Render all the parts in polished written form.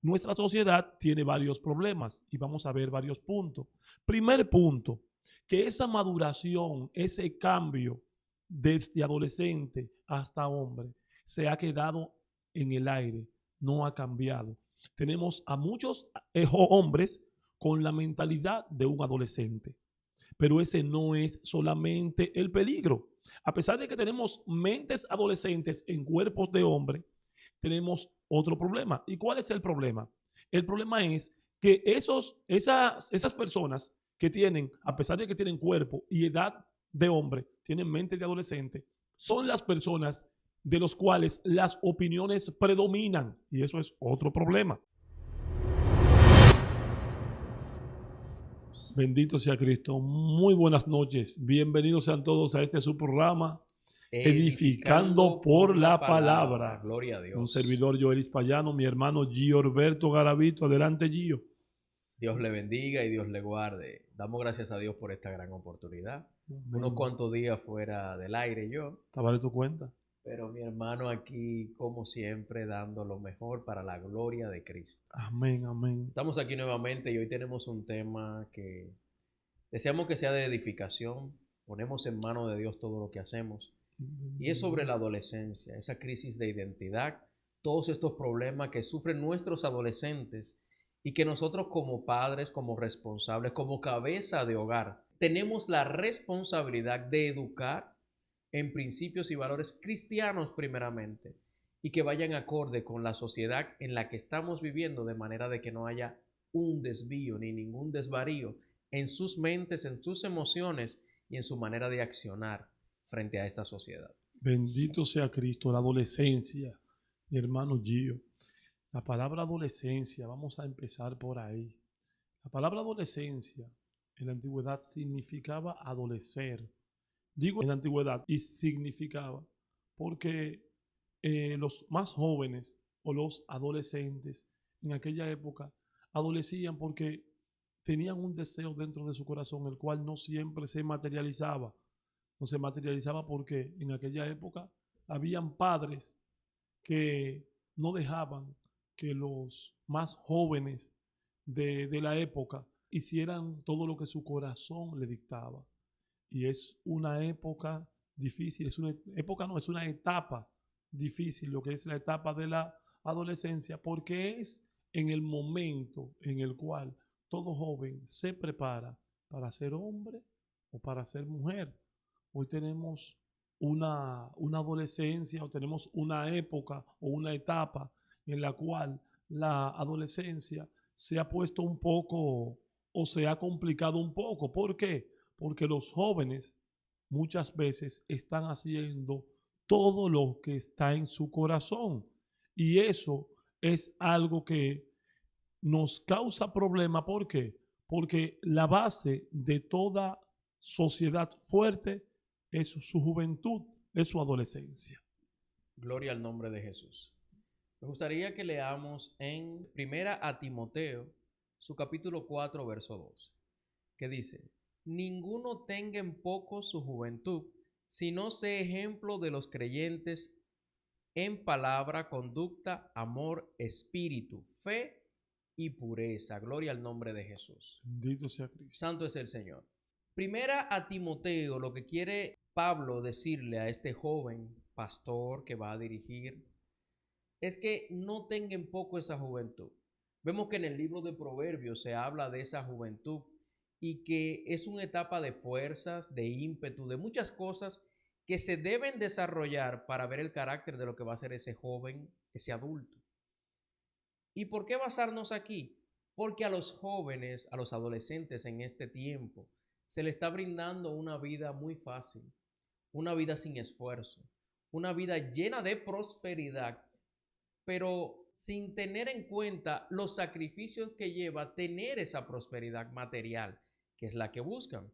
Nuestra sociedad tiene varios problemas y vamos a ver varios puntos. Primer punto, que esa maduración, ese cambio desde adolescente hasta hombre se ha quedado en el aire, no ha cambiado. Tenemos a muchos hombres con la mentalidad de un adolescente, pero ese no es solamente el peligro. A pesar de que tenemos mentes adolescentes en cuerpos de hombre, tenemos otro problema. ¿Y cuál es el problema? El problema es que esas personas que tienen, a pesar de que tienen cuerpo y edad de hombre, tienen mente de adolescente, son las personas de los cuales las opiniones predominan. Y eso es otro problema. Bendito sea Cristo. Muy buenas noches. Bienvenidos sean todos a este su programa, Edificando por la Palabra. Gloria a Un Dios. servidor Joelis Payano, mi hermano Giorberto Garavito. Adelante, Gio. Dios le bendiga y Dios le guarde. Damos gracias a Dios por esta gran oportunidad. Unos cuantos días fuera del aire yo, ¿Estaba de tu cuenta? pero mi hermano aquí, como siempre, dando lo mejor para la gloria de Cristo. Amén, amén. Estamos aquí nuevamente y hoy tenemos un tema que deseamos que sea de edificación. Ponemos en manos de Dios todo lo que hacemos. Y es sobre la adolescencia, esa crisis de identidad, todos estos problemas que sufren nuestros adolescentes y que nosotros como padres, como responsables, como cabeza de hogar, tenemos la responsabilidad de educar en principios y valores cristianos primeramente y que vayan acorde con la sociedad en la que estamos viviendo, de manera de que no haya un desvío ni ningún desvarío en sus mentes, en sus emociones y en su manera de accionar frente a esta sociedad. Bendito sea Cristo, la adolescencia, mi hermano Gio. La palabra adolescencia, vamos a empezar por ahí. La palabra adolescencia en la antigüedad significaba adolecer. Digo en la antigüedad y significaba porque los más jóvenes o los adolescentes en aquella época adolecían porque tenían un deseo dentro de su corazón, el cual no siempre se materializaba. No se materializaba porque en aquella época habían padres que no dejaban que los más jóvenes de la época hicieran todo lo que su corazón le dictaba. Y es una época difícil, es una época, no, es una etapa difícil, lo que es la etapa de la adolescencia, porque es en el momento en el cual todo joven se prepara para ser hombre o para ser mujer. Hoy tenemos una adolescencia o tenemos una época o una etapa en la cual la adolescencia se ha puesto un poco o se ha complicado un poco. ¿Por qué? Porque los jóvenes muchas veces están haciendo todo lo que está en su corazón. Y eso es algo que nos causa problema. ¿Por qué? Porque la base de toda sociedad fuerte es su juventud, es su adolescencia. Gloria al nombre de Jesús. Me gustaría que leamos en Primera a Timoteo, su capítulo 4, verso 2, que dice: ninguno tenga en poco su juventud, sino sea ejemplo de los creyentes en palabra, conducta, amor, espíritu, fe y pureza. Gloria al nombre de Jesús. Bendito sea Cristo. Santo es el Señor. Primera a Timoteo, lo que quiere Pablo decirle a este joven pastor que va a dirigir es que no tenga en poco esa juventud. Vemos que en el libro de Proverbios se habla de esa juventud y que es una etapa de fuerzas, de ímpetu, de muchas cosas que se deben desarrollar para ver el carácter de lo que va a ser ese joven, ese adulto. ¿Y por qué basarnos aquí? Porque a los jóvenes, a los adolescentes en este tiempo, se le está brindando una vida muy fácil, una vida sin esfuerzo, una vida llena de prosperidad, pero sin tener en cuenta los sacrificios que lleva tener esa prosperidad material, que es la que buscan,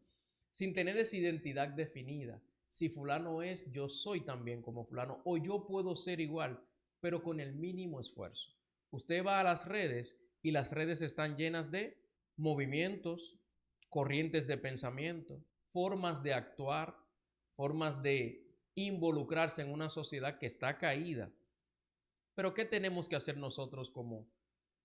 sin tener esa identidad definida. Si fulano es, yo soy también como fulano, o yo puedo ser igual, pero con el mínimo esfuerzo. Usted va a las redes y las redes están llenas de movimientos, corrientes de pensamiento, formas de actuar, formas de involucrarse en una sociedad que está caída. Pero ¿qué tenemos que hacer nosotros como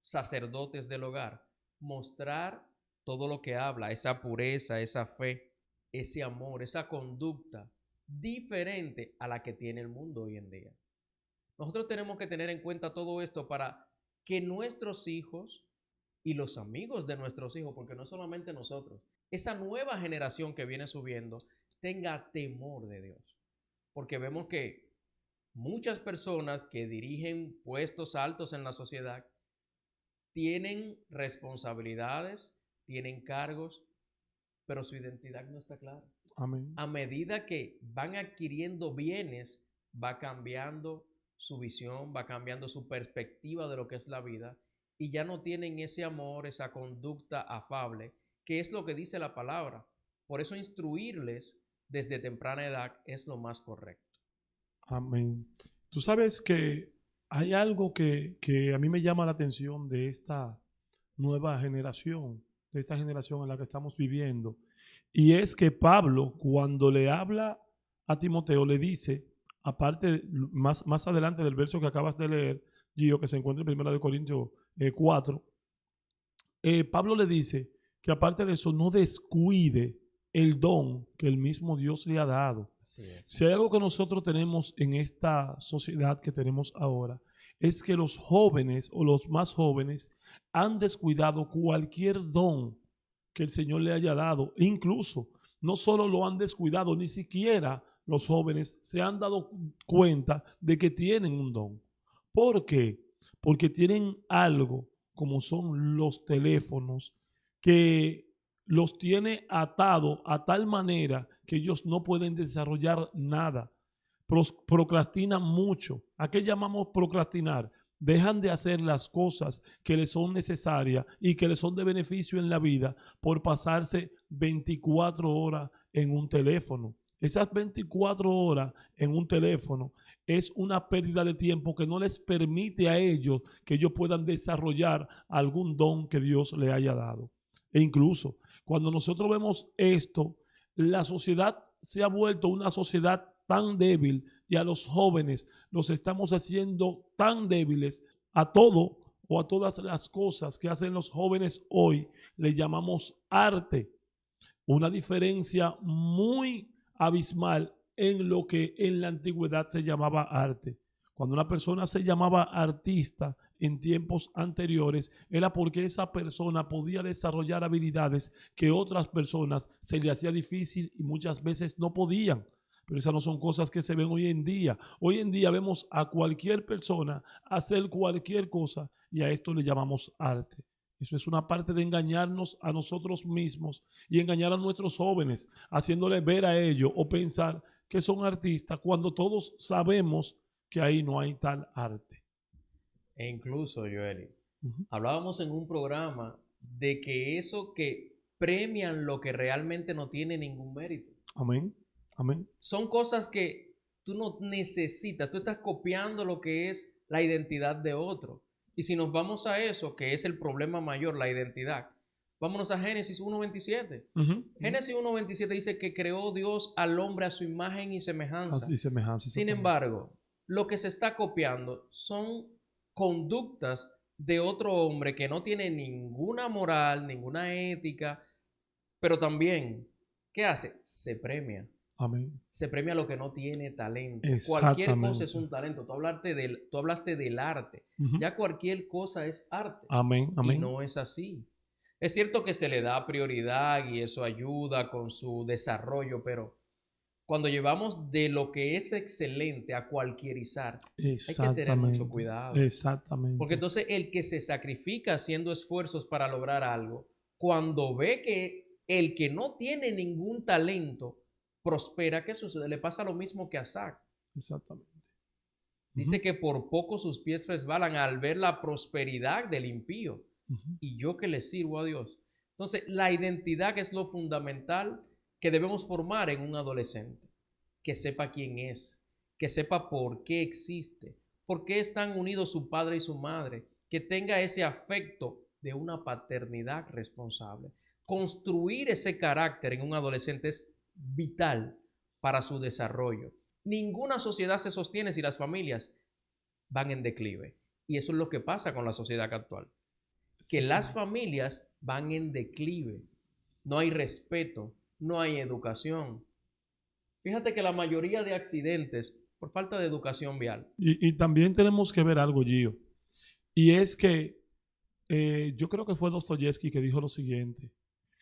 sacerdotes del hogar, mostrar todo lo que habla, esa pureza, esa fe, ese amor, esa conducta diferente a la que tiene el mundo hoy en día. Nosotros tenemos que tener en cuenta todo esto para que nuestros hijos y los amigos de nuestros hijos, porque no solamente nosotros, esa nueva generación que viene subiendo tenga temor de Dios. Porque vemos que muchas personas que dirigen puestos altos en la sociedad tienen responsabilidades, tienen cargos, pero su identidad no está clara. Amén. A medida que van adquiriendo bienes, va cambiando su visión, va cambiando su perspectiva de lo que es la vida y ya no tienen ese amor, esa conducta afable, que es lo que dice la palabra. Por eso instruirles desde temprana edad es lo más correcto. Amén. Tú sabes que hay algo que a mí me llama la atención de esta nueva generación, de esta generación en la que estamos viviendo, y es que Pablo, cuando le habla a Timoteo, le dice, aparte, más adelante del verso que acabas de leer, Gio, que se encuentra en 1 Corintios 4, Pablo le dice que aparte de eso, no descuide el don que el mismo Dios le ha dado. Así es. Si hay algo que nosotros tenemos en esta sociedad que tenemos ahora, es que los jóvenes o los más jóvenes han descuidado cualquier don que el Señor le haya dado. Incluso, no solo lo han descuidado, ni siquiera los jóvenes se han dado cuenta de que tienen un don. ¿Por qué? Porque tienen algo, como son los teléfonos, que los tiene atados a tal manera que ellos no pueden desarrollar nada. Procrastinan mucho. ¿A qué llamamos procrastinar? Dejan de hacer las cosas que les son necesarias y que les son de beneficio en la vida por pasarse 24 horas en un teléfono. Esas 24 horas en un teléfono es una pérdida de tiempo que no les permite a ellos que ellos puedan desarrollar algún don que Dios le haya dado. E incluso cuando nosotros vemos esto, la sociedad se ha vuelto una sociedad tan débil y a los jóvenes los estamos haciendo tan débiles. A todo o a todas las cosas que hacen los jóvenes hoy le llamamos arte. Una diferencia muy abismal en lo que en la antigüedad se llamaba arte. Cuando una persona se llamaba artista en tiempos anteriores, era porque esa persona podía desarrollar habilidades que otras personas se le hacía difícil y muchas veces no podían. Pero esas no son cosas que se ven hoy en día. Hoy en día vemos a cualquier persona hacer cualquier cosa y a esto le llamamos arte. Eso es una parte de engañarnos a nosotros mismos y engañar a nuestros jóvenes, haciéndole ver a ellos o pensar que son artistas cuando todos sabemos que ahí no hay tal arte. E incluso, Joeli, hablábamos en un programa de que eso que premian lo que realmente no tiene ningún mérito. Amén. Amén. Son cosas que tú no necesitas, tú estás copiando lo que es la identidad de otro. Y si nos vamos a eso, que es el problema mayor, la identidad, vámonos a Génesis 1.27. Génesis 1.27 dice que creó Dios al hombre a su imagen y semejanza. Así semejanza. Sin embargo, lo que se está copiando son conductas de otro hombre que no tiene ninguna moral, ninguna ética, pero también, ¿qué hace? Se premia. Amén. Se premia lo que no tiene talento. Exactamente. Cualquier cosa es un talento. Tú hablaste del arte. Ya cualquier cosa es arte. Amén. Amén. Y no es así. Es cierto que se le da prioridad y eso ayuda con su desarrollo, pero cuando llevamos de lo que es excelente a cualquierizar, hay que tener mucho cuidado. Exactamente. Porque entonces el que se sacrifica haciendo esfuerzos para lograr algo, cuando ve que el que no tiene ningún talento prospera, ¿qué sucede? Le pasa lo mismo que a Isaac. Exactamente. Dice que por poco sus pies resbalan al ver la prosperidad del impío. Y yo que le sirvo a Dios. Entonces, la identidad es lo fundamental que debemos formar en un adolescente. Que sepa quién es, que sepa por qué existe, por qué están unidos su padre y su madre, que tenga ese afecto de una paternidad responsable. Construir ese carácter en un adolescente es vital para su desarrollo. Ninguna sociedad se sostiene si las familias van en declive. Y eso es lo que pasa con la sociedad actual. que las familias van en declive. No hay respeto, no hay educación. Fíjate que la mayoría de accidentes por falta de educación vial. Y también tenemos que ver algo, Gio. Y es que yo creo que fue Dostoyevsky que dijo lo siguiente,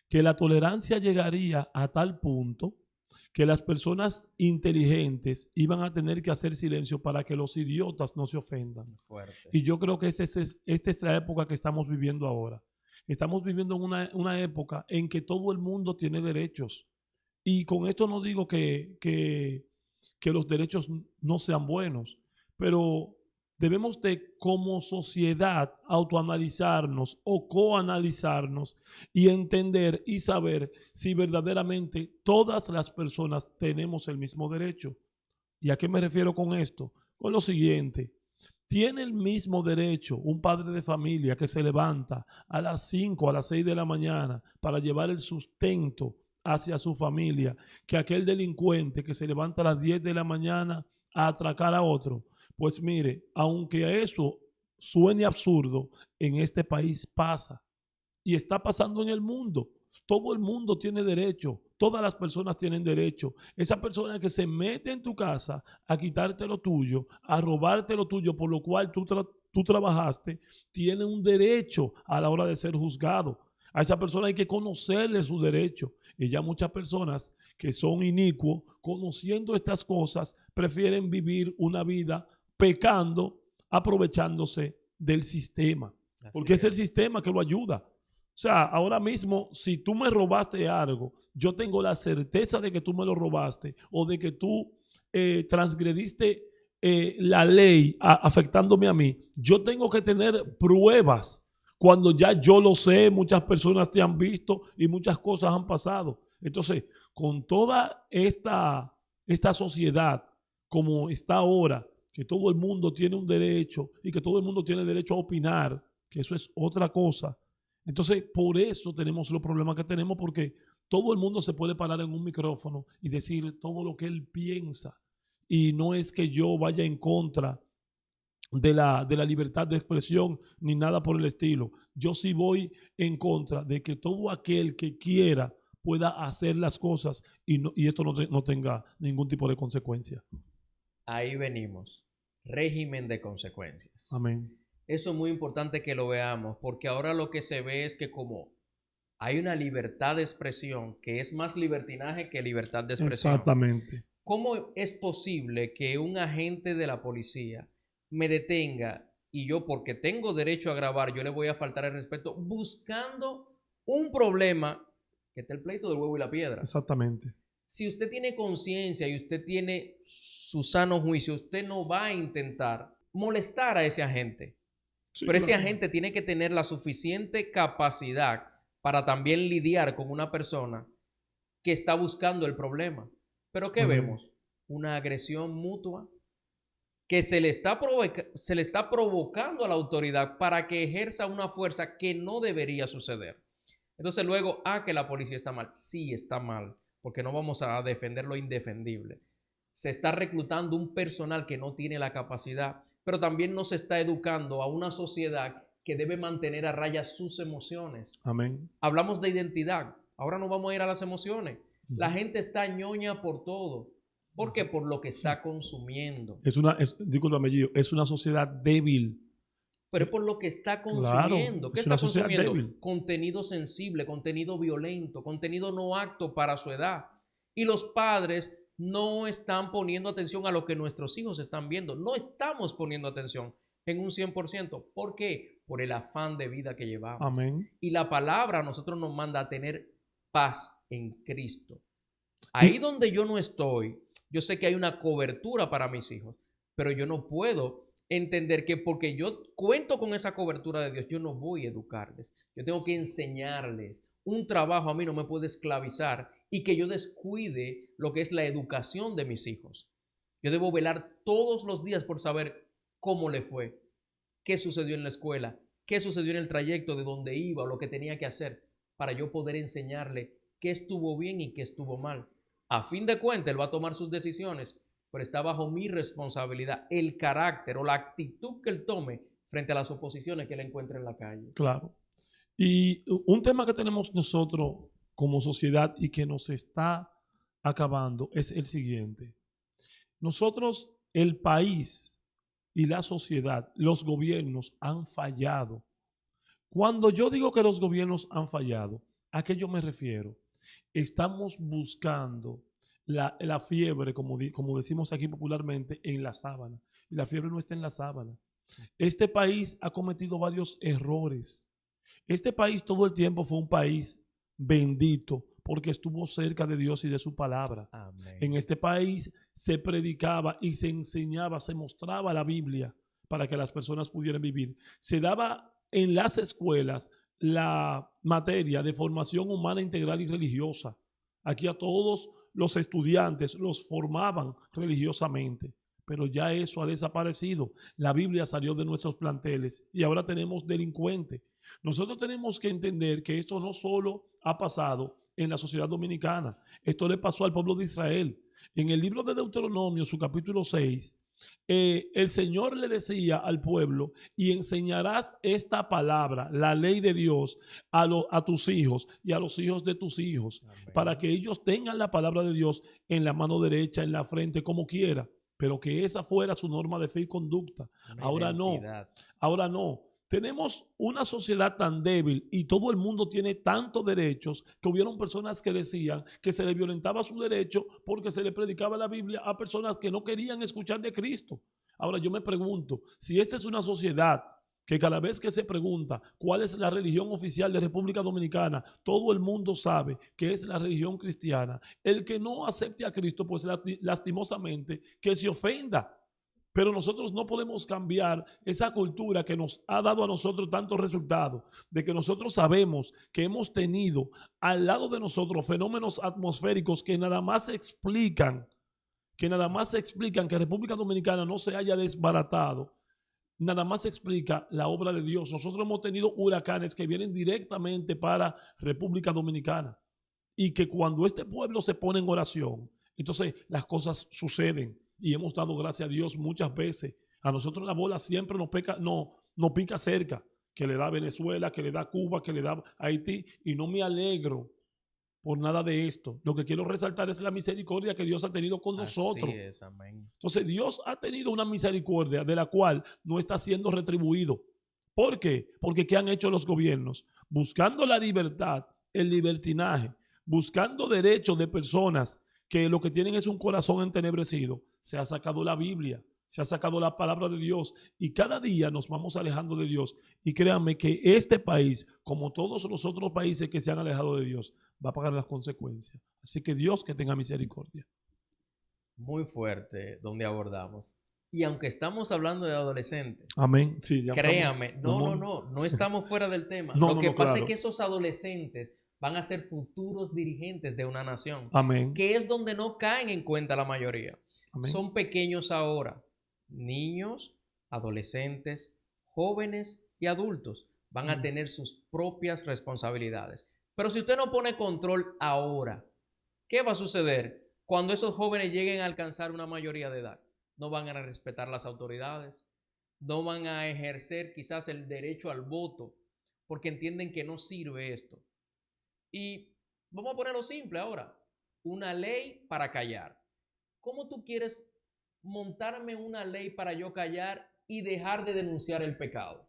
que la tolerancia llegaría a tal punto que las personas inteligentes iban a tener que hacer silencio para que los idiotas no se ofendan. Fuerte. Y yo creo que esta es la época que estamos viviendo ahora. Estamos viviendo una época en que todo el mundo tiene derechos. Y con esto no digo que los derechos no sean buenos, pero debemos de como sociedad autoanalizarnos o coanalizarnos y entender y saber si verdaderamente todas las personas tenemos el mismo derecho. ¿Y a qué me refiero con esto? Con lo siguiente. Tiene el mismo derecho un padre de familia que se levanta a las 5, a las 6 de la mañana para llevar el sustento hacia su familia que aquel delincuente que se levanta a las 10 de la mañana a atracar a otro. Pues mire, aunque eso suene absurdo, en este país pasa y está pasando en el mundo. Todo el mundo tiene derecho, todas las personas tienen derecho. Esa persona que se mete en tu casa a quitarte lo tuyo, a robarte lo tuyo, por lo cual tú trabajaste, tiene un derecho a la hora de ser juzgado. A esa persona hay que conocerle su derecho. Y ya muchas personas que son inicuos, conociendo estas cosas, prefieren vivir una vida pecando, aprovechándose del sistema. Porque es el sistema que lo ayuda. O sea, ahora mismo, si tú me robaste algo, yo tengo la certeza de que tú me lo robaste o de que tú transgrediste la ley afectándome a mí. Yo tengo que tener pruebas. Cuando ya yo lo sé, muchas personas te han visto y muchas cosas han pasado. Entonces, con toda esta sociedad como está ahora, que todo el mundo tiene un derecho y que todo el mundo tiene derecho a opinar, que eso es otra cosa. Entonces, por eso tenemos los problemas que tenemos, porque todo el mundo se puede parar en un micrófono y decir todo lo que él piensa. Y no es que yo vaya en contra de la libertad de expresión ni nada por el estilo. Yo sí voy en contra de que todo aquel que quiera pueda hacer las cosas y esto no tenga ningún tipo de consecuencia. Ahí venimos. Régimen de consecuencias. Amén. Eso es muy importante que lo veamos, porque ahora lo que se ve es que como hay una libertad de expresión, que es más libertinaje que libertad de expresión. Exactamente. ¿Cómo es posible que un agente de la policía me detenga y yo, porque tengo derecho a grabar, yo le voy a faltar el respeto buscando un problema, que está el pleito del huevo y la piedra? Exactamente. Si usted tiene conciencia y usted tiene su sano juicio, usted no va a intentar molestar a ese agente. Sí, pero ese agente tiene que tener la suficiente capacidad para también lidiar con una persona que está buscando el problema. Pero ¿qué vemos? Una agresión mutua que se le está provocando a la autoridad para que ejerza una fuerza que no debería suceder. Entonces luego, que la policía está mal. Sí, está mal, porque no vamos a defender lo indefendible. Se está reclutando un personal que no tiene la capacidad, pero también nos está educando a una sociedad que debe mantener a raya sus emociones. Amén. Hablamos de identidad. Ahora no vamos a ir a las emociones. La gente está ñoña por todo. ¿Por qué? Por lo que está consumiendo. Discúlpame, Gio, es una sociedad débil. Pero es por lo que está consumiendo. Claro, ¿qué está consumiendo? Débil. Contenido sensible, contenido violento, contenido no apto para su edad. Y los padres no están poniendo atención a lo que nuestros hijos están viendo. No estamos poniendo atención en un 100%. ¿Por qué? Por el afán de vida que llevamos. Amén. Y la palabra a nosotros nos manda a tener paz en Cristo. Ahí donde yo no estoy, yo sé que hay una cobertura para mis hijos, pero yo no puedo entender que porque yo cuento con esa cobertura de Dios, yo no voy a educarles. Yo tengo que enseñarles. Un trabajo a mí no me puede esclavizar y que yo descuide lo que es la educación de mis hijos. Yo debo velar todos los días por saber cómo le fue, qué sucedió en la escuela, qué sucedió en el trayecto de donde iba o lo que tenía que hacer para yo poder enseñarle qué estuvo bien y qué estuvo mal. A fin de cuentas, él va a tomar sus decisiones, pero está bajo mi responsabilidad el carácter o la actitud que él tome frente a las oposiciones que él encuentre en la calle. Claro. Y un tema que tenemos nosotros como sociedad y que nos está acabando es el siguiente. Nosotros, el país y la sociedad, los gobiernos han fallado. Cuando yo digo que los gobiernos han fallado, ¿a qué yo me refiero? Estamos buscando la fiebre, como decimos aquí popularmente, en la sábana. Y la fiebre no está en la sábana. Este país ha cometido varios errores. Este país todo el tiempo fue un país bendito porque estuvo cerca de Dios y de su palabra. Amén. En este país se predicaba y se enseñaba, se mostraba la Biblia para que las personas pudieran vivir. Se daba en las escuelas la materia de formación humana integral y religiosa. Aquí a todos los estudiantes los formaban religiosamente, pero ya eso ha desaparecido. La Biblia salió de nuestros planteles y ahora tenemos delincuentes. Nosotros tenemos que entender que esto no solo ha pasado en la sociedad dominicana, esto le pasó al pueblo de Israel. En el libro de Deuteronomio, su capítulo 6, el Señor le decía al pueblo, y enseñarás esta palabra, la ley de Dios, a tus hijos y a los hijos de tus hijos, Amén. para que ellos tengan la palabra de Dios en la mano derecha, en la frente, como quiera, pero que esa fuera su norma de fe y conducta. Una Ahora identidad. no, ahora no. Tenemos una sociedad tan débil y todo el mundo tiene tantos derechos que hubieron personas que decían que se le violentaba su derecho porque se le predicaba la Biblia a personas que no querían escuchar de Cristo. Ahora yo me pregunto, si esta es una sociedad que cada vez que se pregunta cuál es la religión oficial de República Dominicana, todo el mundo sabe que es la religión cristiana. El que no acepte a Cristo, pues lastimosamente, que se ofenda. Pero nosotros no podemos cambiar esa cultura que nos ha dado a nosotros tantos resultados, de que nosotros sabemos que hemos tenido al lado de nosotros fenómenos atmosféricos que nada más explican que República Dominicana no se haya desbaratado, nada más explica la obra de Dios. Nosotros hemos tenido huracanes que vienen directamente para República Dominicana y que cuando este pueblo se pone en oración, entonces las cosas suceden. Y hemos dado gracias a Dios muchas veces. A nosotros la bola siempre nos pica cerca, que le da a Venezuela, que le da a Cuba, que le da a Haití, y no me alegro por nada de esto. Lo que quiero resaltar es la misericordia que Dios ha tenido con nosotros. Así es, amén. Entonces Dios ha tenido una misericordia de la cual no está siendo retribuido. ¿Por qué? Porque ¿qué han hecho los gobiernos? Buscando la libertad, el libertinaje, buscando derechos de personas que lo que tienen es un corazón entenebrecido, se ha sacado la Biblia, se ha sacado la palabra de Dios y cada día nos vamos alejando de Dios. Y créanme que este país, como todos los otros países que se han alejado de Dios, va a pagar las consecuencias. Así que Dios que tenga misericordia. Muy fuerte donde abordamos. Y aunque estamos hablando de adolescentes, amén. Sí, ya créame, estamos, no estamos fuera del tema. No, Lo que pasa claro. es que esos adolescentes van a ser futuros dirigentes de una nación, amén. que es donde no caen en cuenta la mayoría. Amén. Son pequeños ahora, niños, adolescentes, jóvenes y adultos van a tener sus propias responsabilidades. Pero si usted no pone control ahora, ¿qué va a suceder cuando esos jóvenes lleguen a alcanzar una mayoría de edad? No van a respetar las autoridades, no van a ejercer quizás el derecho al voto, porque entienden que no sirve esto. Y vamos a ponerlo simple ahora, una ley para callar. ¿Cómo tú quieres montarme una ley para yo callar y dejar de denunciar el pecado?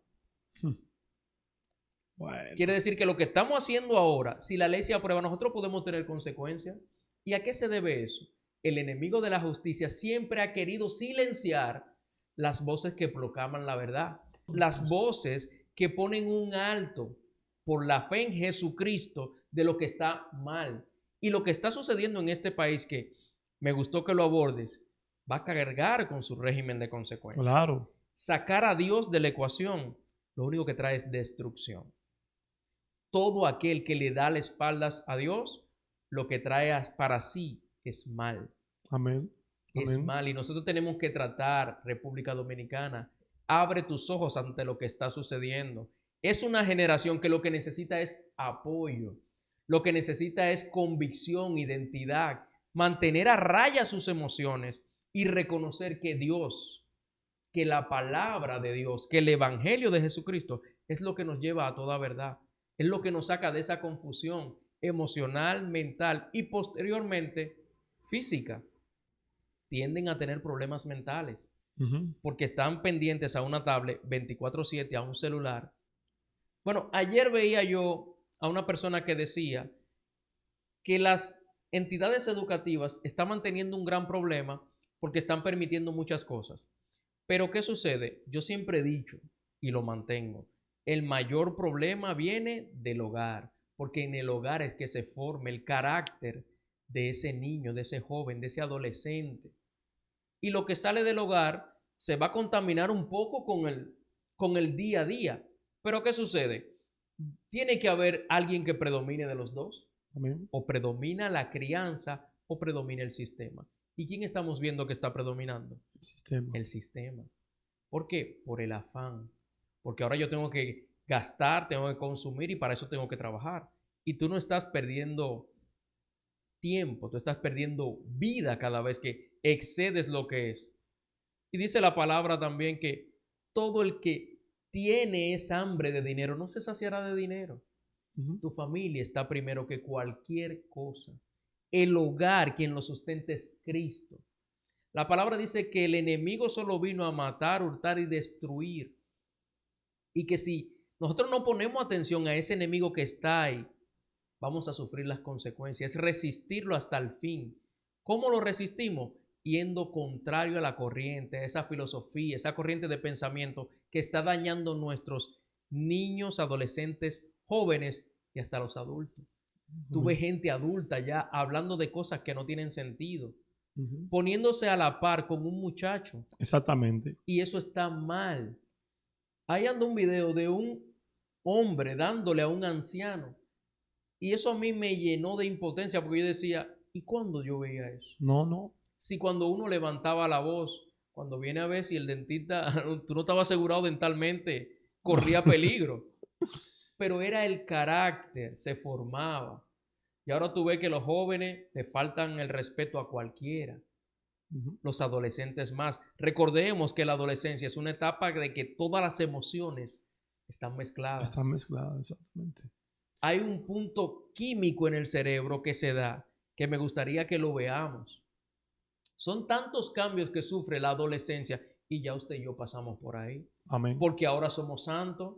Bueno. Quiere decir que lo que estamos haciendo ahora, si la ley se aprueba, nosotros podemos tener consecuencias. ¿Y a qué se debe eso? El enemigo de la justicia siempre ha querido silenciar las voces que proclaman la verdad, las voces que ponen un alto por la fe en Jesucristo de lo que está mal. Y lo que está sucediendo en este país, que me gustó que lo abordes, va a cargar con su régimen de consecuencias. Claro. Sacar a Dios de la ecuación, lo único que trae es destrucción. Todo aquel que le da las espaldas a Dios, lo que trae para sí es mal. Amén. Es mal. Y nosotros tenemos que tratar, República Dominicana, abre tus ojos ante lo que está sucediendo. Es una generación que lo que necesita es apoyo. Lo que necesita es convicción, identidad, mantener a raya sus emociones y reconocer que Dios, que la palabra de Dios, que el evangelio de Jesucristo es lo que nos lleva a toda verdad. Es lo que nos saca de esa confusión emocional, mental y posteriormente física. Tienden a tener problemas mentales porque están pendientes a una tablet 24/7, a un celular. Bueno, ayer veía yo a una persona que decía que las entidades educativas están teniendo un gran problema porque están permitiendo muchas cosas. Pero ¿qué sucede? Yo siempre he dicho y lo mantengo, el mayor problema viene del hogar, porque en el hogar es que se forma el carácter de ese niño, de ese joven, de ese adolescente. Y lo que sale del hogar se va a contaminar un poco con el día a día. Pero ¿qué sucede? Tiene que haber alguien que predomine de los dos. Amén. O predomina la crianza o predomina el sistema. ¿Y quién estamos viendo que está predominando? El sistema. El sistema. ¿Por qué? Por el afán. Porque ahora yo tengo que gastar, tengo que consumir y para eso tengo que trabajar. Y tú no estás perdiendo tiempo, tú estás perdiendo vida cada vez que excedes lo que es. Y dice la palabra también que todo el que tiene esa hambre de dinero no se saciará de dinero. Tu familia está primero que cualquier cosa. El hogar, quien lo sustenta es Cristo. La palabra dice que el enemigo solo vino a matar, hurtar y destruir. Y que si nosotros no ponemos atención a ese enemigo que está ahí, vamos a sufrir las consecuencias. Es resistirlo hasta el fin. ¿Cómo lo resistimos? Yendo contrario a la corriente, a esa filosofía, esa corriente de pensamiento que está dañando nuestros niños, adolescentes, jóvenes y hasta los adultos. Tú ves gente adulta ya hablando de cosas que no tienen sentido, poniéndose a la par con un muchacho. Exactamente. Y eso está mal. Ahí anda un video de un hombre dándole a un anciano. Y eso a mí me llenó de impotencia porque yo decía, ¿y cuándo yo veía eso? No. Si cuando uno levantaba la voz, cuando viene a ver si el dentista, tú no estabas asegurado dentalmente, corría peligro. Pero era el carácter, se formaba. Y ahora tú ves que los jóvenes le faltan el respeto a cualquiera. Los adolescentes más. Recordemos que la adolescencia es una etapa de que todas las emociones están mezcladas. Están mezcladas, exactamente. Hay un punto químico en el cerebro que se da, que me gustaría que lo veamos. Son tantos cambios que sufre la adolescencia y ya usted y yo pasamos por ahí. Amén. Porque ahora somos santos.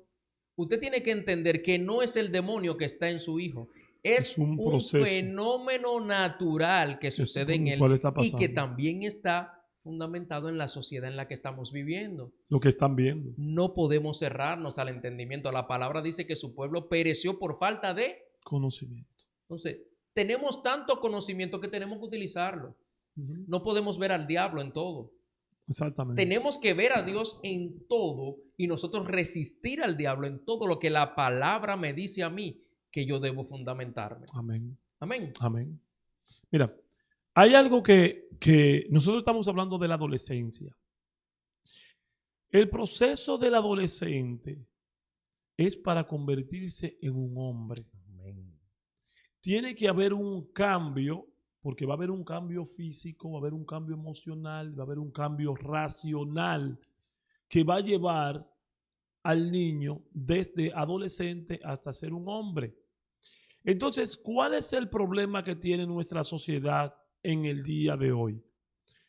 Usted tiene que entender que no es el demonio que está en su hijo. Es un fenómeno natural que sucede en él y que también está fundamentado en la sociedad en la que estamos viviendo. Lo que están viendo. No podemos cerrarnos al entendimiento. La palabra dice que su pueblo pereció por falta de conocimiento. Entonces, tenemos tanto conocimiento que tenemos que utilizarlo. No podemos ver al diablo en todo. Exactamente. Tenemos que ver a Dios en todo y nosotros resistir al diablo en todo lo que la palabra me dice a mí que yo debo fundamentarme. Amén. Amén. Amén. Mira, hay algo que nosotros estamos hablando de la adolescencia. El proceso del adolescente es para convertirse en un hombre. Amén. Tiene que haber un cambio, porque va a haber un cambio físico, va a haber un cambio emocional, va a haber un cambio racional que va a llevar al niño desde adolescente hasta ser un hombre. Entonces, ¿cuál es el problema que tiene nuestra sociedad en el día de hoy?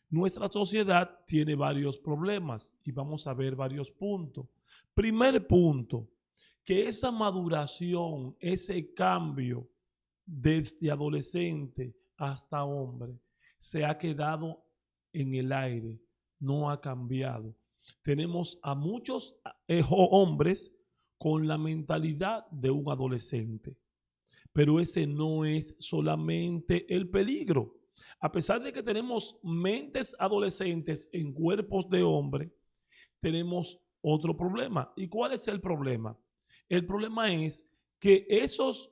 Nuestra sociedad tiene varios problemas y vamos a ver varios puntos. Primer punto, que esa maduración, ese cambio desde adolescente hasta hombre se ha quedado en el aire, no ha cambiado. Tenemos a muchos hombres con la mentalidad de un adolescente. Pero ese no es solamente el peligro. A pesar de que tenemos mentes adolescentes en cuerpos de hombre, tenemos otro problema. ¿Y cuál es el problema? El problema es que esas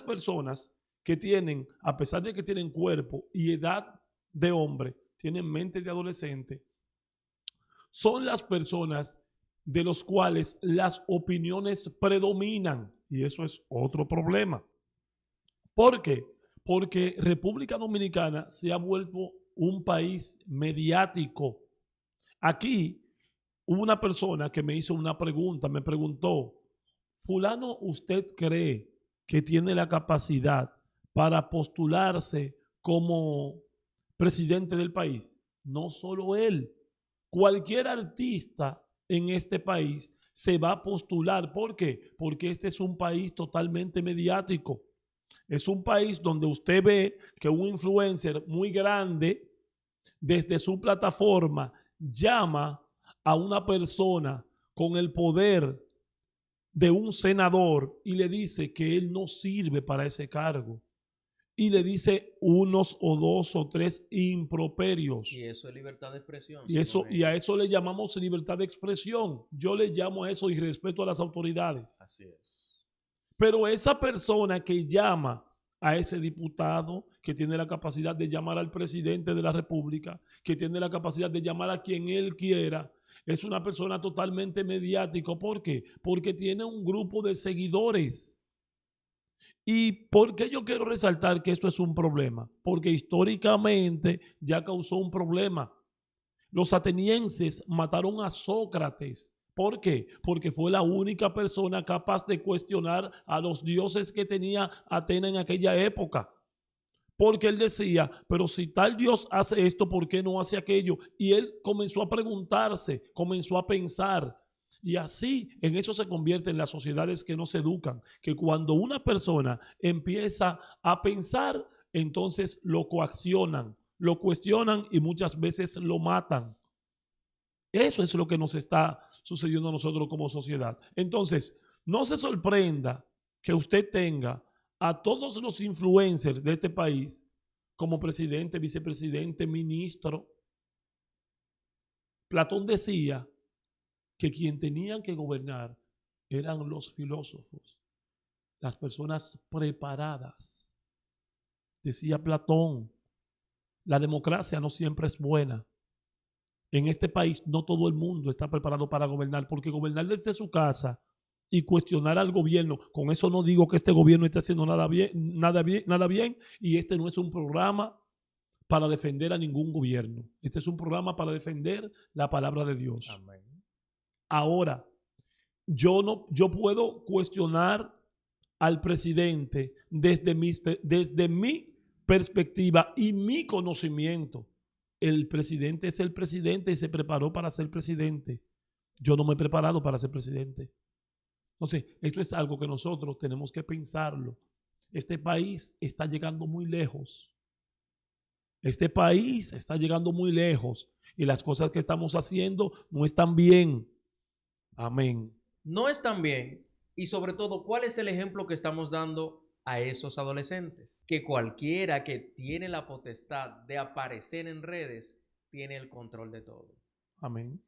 personas que tienen, a pesar de que tienen cuerpo y edad de hombre, tienen mente de adolescente, son las personas de los cuales las opiniones predominan. Y eso es otro problema. ¿Por qué? Porque República Dominicana se ha vuelto un país mediático. Aquí hubo una persona que me hizo una pregunta, me preguntó, fulano, ¿usted cree que tiene la capacidad para postularse como presidente del país? No solo él, cualquier artista en este país se va a postular. ¿Por qué? Porque este es un país totalmente mediático. Es un país donde usted ve que un influencer muy grande desde su plataforma llama a una persona con el poder de un senador y le dice que él no sirve para ese cargo. Y le dice unos o dos o tres improperios. Y eso es libertad de expresión, Y a eso le llamamos libertad de expresión. Yo le llamo a eso irrespeto a las autoridades. Así es. Pero esa persona que llama a ese diputado, que tiene la capacidad de llamar al presidente de la República, que tiene la capacidad de llamar a quien él quiera, es una persona totalmente mediática. ¿Por qué? Porque tiene un grupo de seguidores. ¿Y por qué yo quiero resaltar que esto es un problema? Porque históricamente ya causó un problema. Los atenienses mataron a Sócrates. ¿Por qué? Porque fue la única persona capaz de cuestionar a los dioses que tenía Atenas en aquella época. Porque él decía, pero si tal Dios hace esto, ¿por qué no hace aquello? Y él comenzó a preguntarse, comenzó a pensar. Y así en eso se convierte en las sociedades que no se educan, que cuando una persona empieza a pensar, entonces lo coaccionan, lo cuestionan y muchas veces lo matan. Eso es lo que nos está sucediendo a nosotros como sociedad. Entonces, no se sorprenda que usted tenga a todos los influencers de este país como presidente, vicepresidente, ministro. Platón decía que quien tenían que gobernar eran los filósofos, las personas preparadas. Decía Platón, la democracia no siempre es buena. En este país no todo el mundo está preparado para gobernar, porque gobernar desde su casa y cuestionar al gobierno, con eso no digo que este gobierno esté haciendo nada bien, y este no es un programa para defender a ningún gobierno. Este es un programa para defender la palabra de Dios. Amén. Ahora, yo puedo cuestionar al presidente desde mi perspectiva y mi conocimiento. El presidente es el presidente y se preparó para ser presidente. Yo no me he preparado para ser presidente. Entonces, esto es algo que nosotros tenemos que pensarlo. Este país está llegando muy lejos. Este país está llegando muy lejos y las cosas que estamos haciendo no están bien. Amén. No están bien. Y sobre todo, ¿cuál es el ejemplo que estamos dando a esos adolescentes? Que cualquiera que tiene la potestad de aparecer en redes tiene el control de todo. Amén.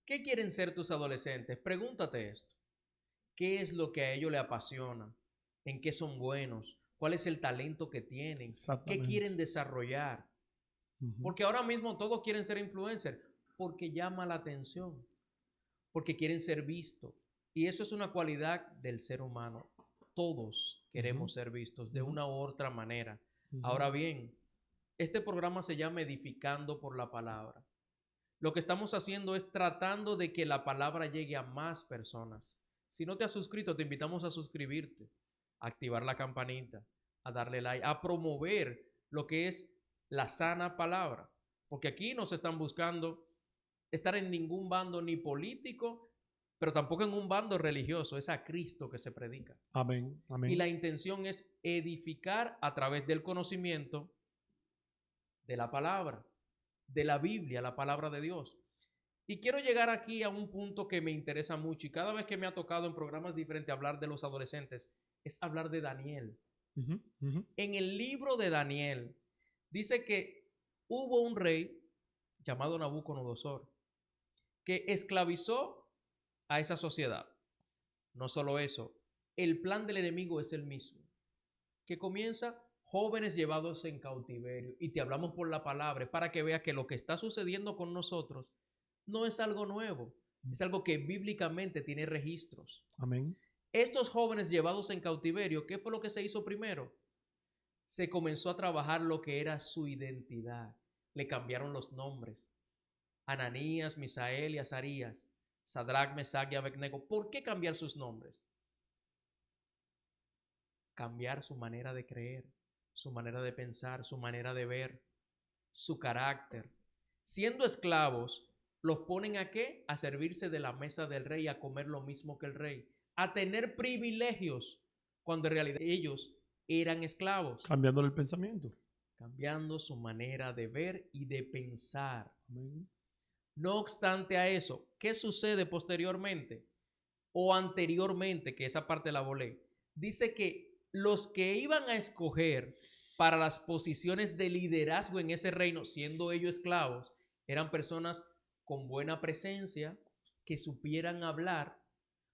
¿Qué quieren ser tus adolescentes? Pregúntate esto. ¿Qué es lo que a ellos les apasiona? ¿En qué son buenos? ¿Cuál es el talento que tienen? ¿Qué quieren desarrollar? Porque ahora mismo todos quieren ser influencers porque llama la atención, porque quieren ser vistos. Y eso es una cualidad del ser humano. Todos queremos ser vistos de una u otra manera. Ahora bien, este programa se llama Edificando por la Palabra. Lo que estamos haciendo es tratando de que la palabra llegue a más personas. Si no te has suscrito, te invitamos a suscribirte, a activar la campanita, a darle like, a promover lo que es la sana palabra. Porque aquí no se están buscando estar en ningún bando ni político, pero tampoco en un bando religioso. Es a Cristo que se predica. Amén. Amén. Y la intención es edificar a través del conocimiento de la palabra, de la Biblia, la palabra de Dios. Y quiero llegar aquí a un punto que me interesa mucho y cada vez que me ha tocado en programas diferentes hablar de los adolescentes, es hablar de Daniel. En el libro de Daniel dice que hubo un rey llamado Nabucodonosor que esclavizó a esa sociedad. No solo eso, el plan del enemigo es el mismo, que comienza jóvenes llevados en cautiverio, y te hablamos por la palabra para que veas que lo que está sucediendo con nosotros no es algo nuevo, es algo que bíblicamente tiene registros. Amén. Estos jóvenes llevados en cautiverio, ¿qué fue lo que se hizo primero? Se comenzó a trabajar lo que era su identidad. Le cambiaron los nombres. Ananías, Misael y Azarías, Sadrach, Mesach y Abednego. ¿Por qué cambiar sus nombres? cambiar su manera de creer, su manera de pensar, su manera de ver, su carácter. Siendo esclavos, los ponen ¿a qué? A servirse de la mesa del rey, a comer lo mismo que el rey, a tener privilegios, cuando en realidad ellos eran esclavos. Cambiándole el pensamiento. Cambiando su manera de ver y de pensar. Amén. No obstante a eso, ¿qué sucede posteriormente o anteriormente? Que esa parte la volé. Dice que los que iban a escoger para las posiciones de liderazgo en ese reino, siendo ellos esclavos, eran personas con buena presencia, que supieran hablar.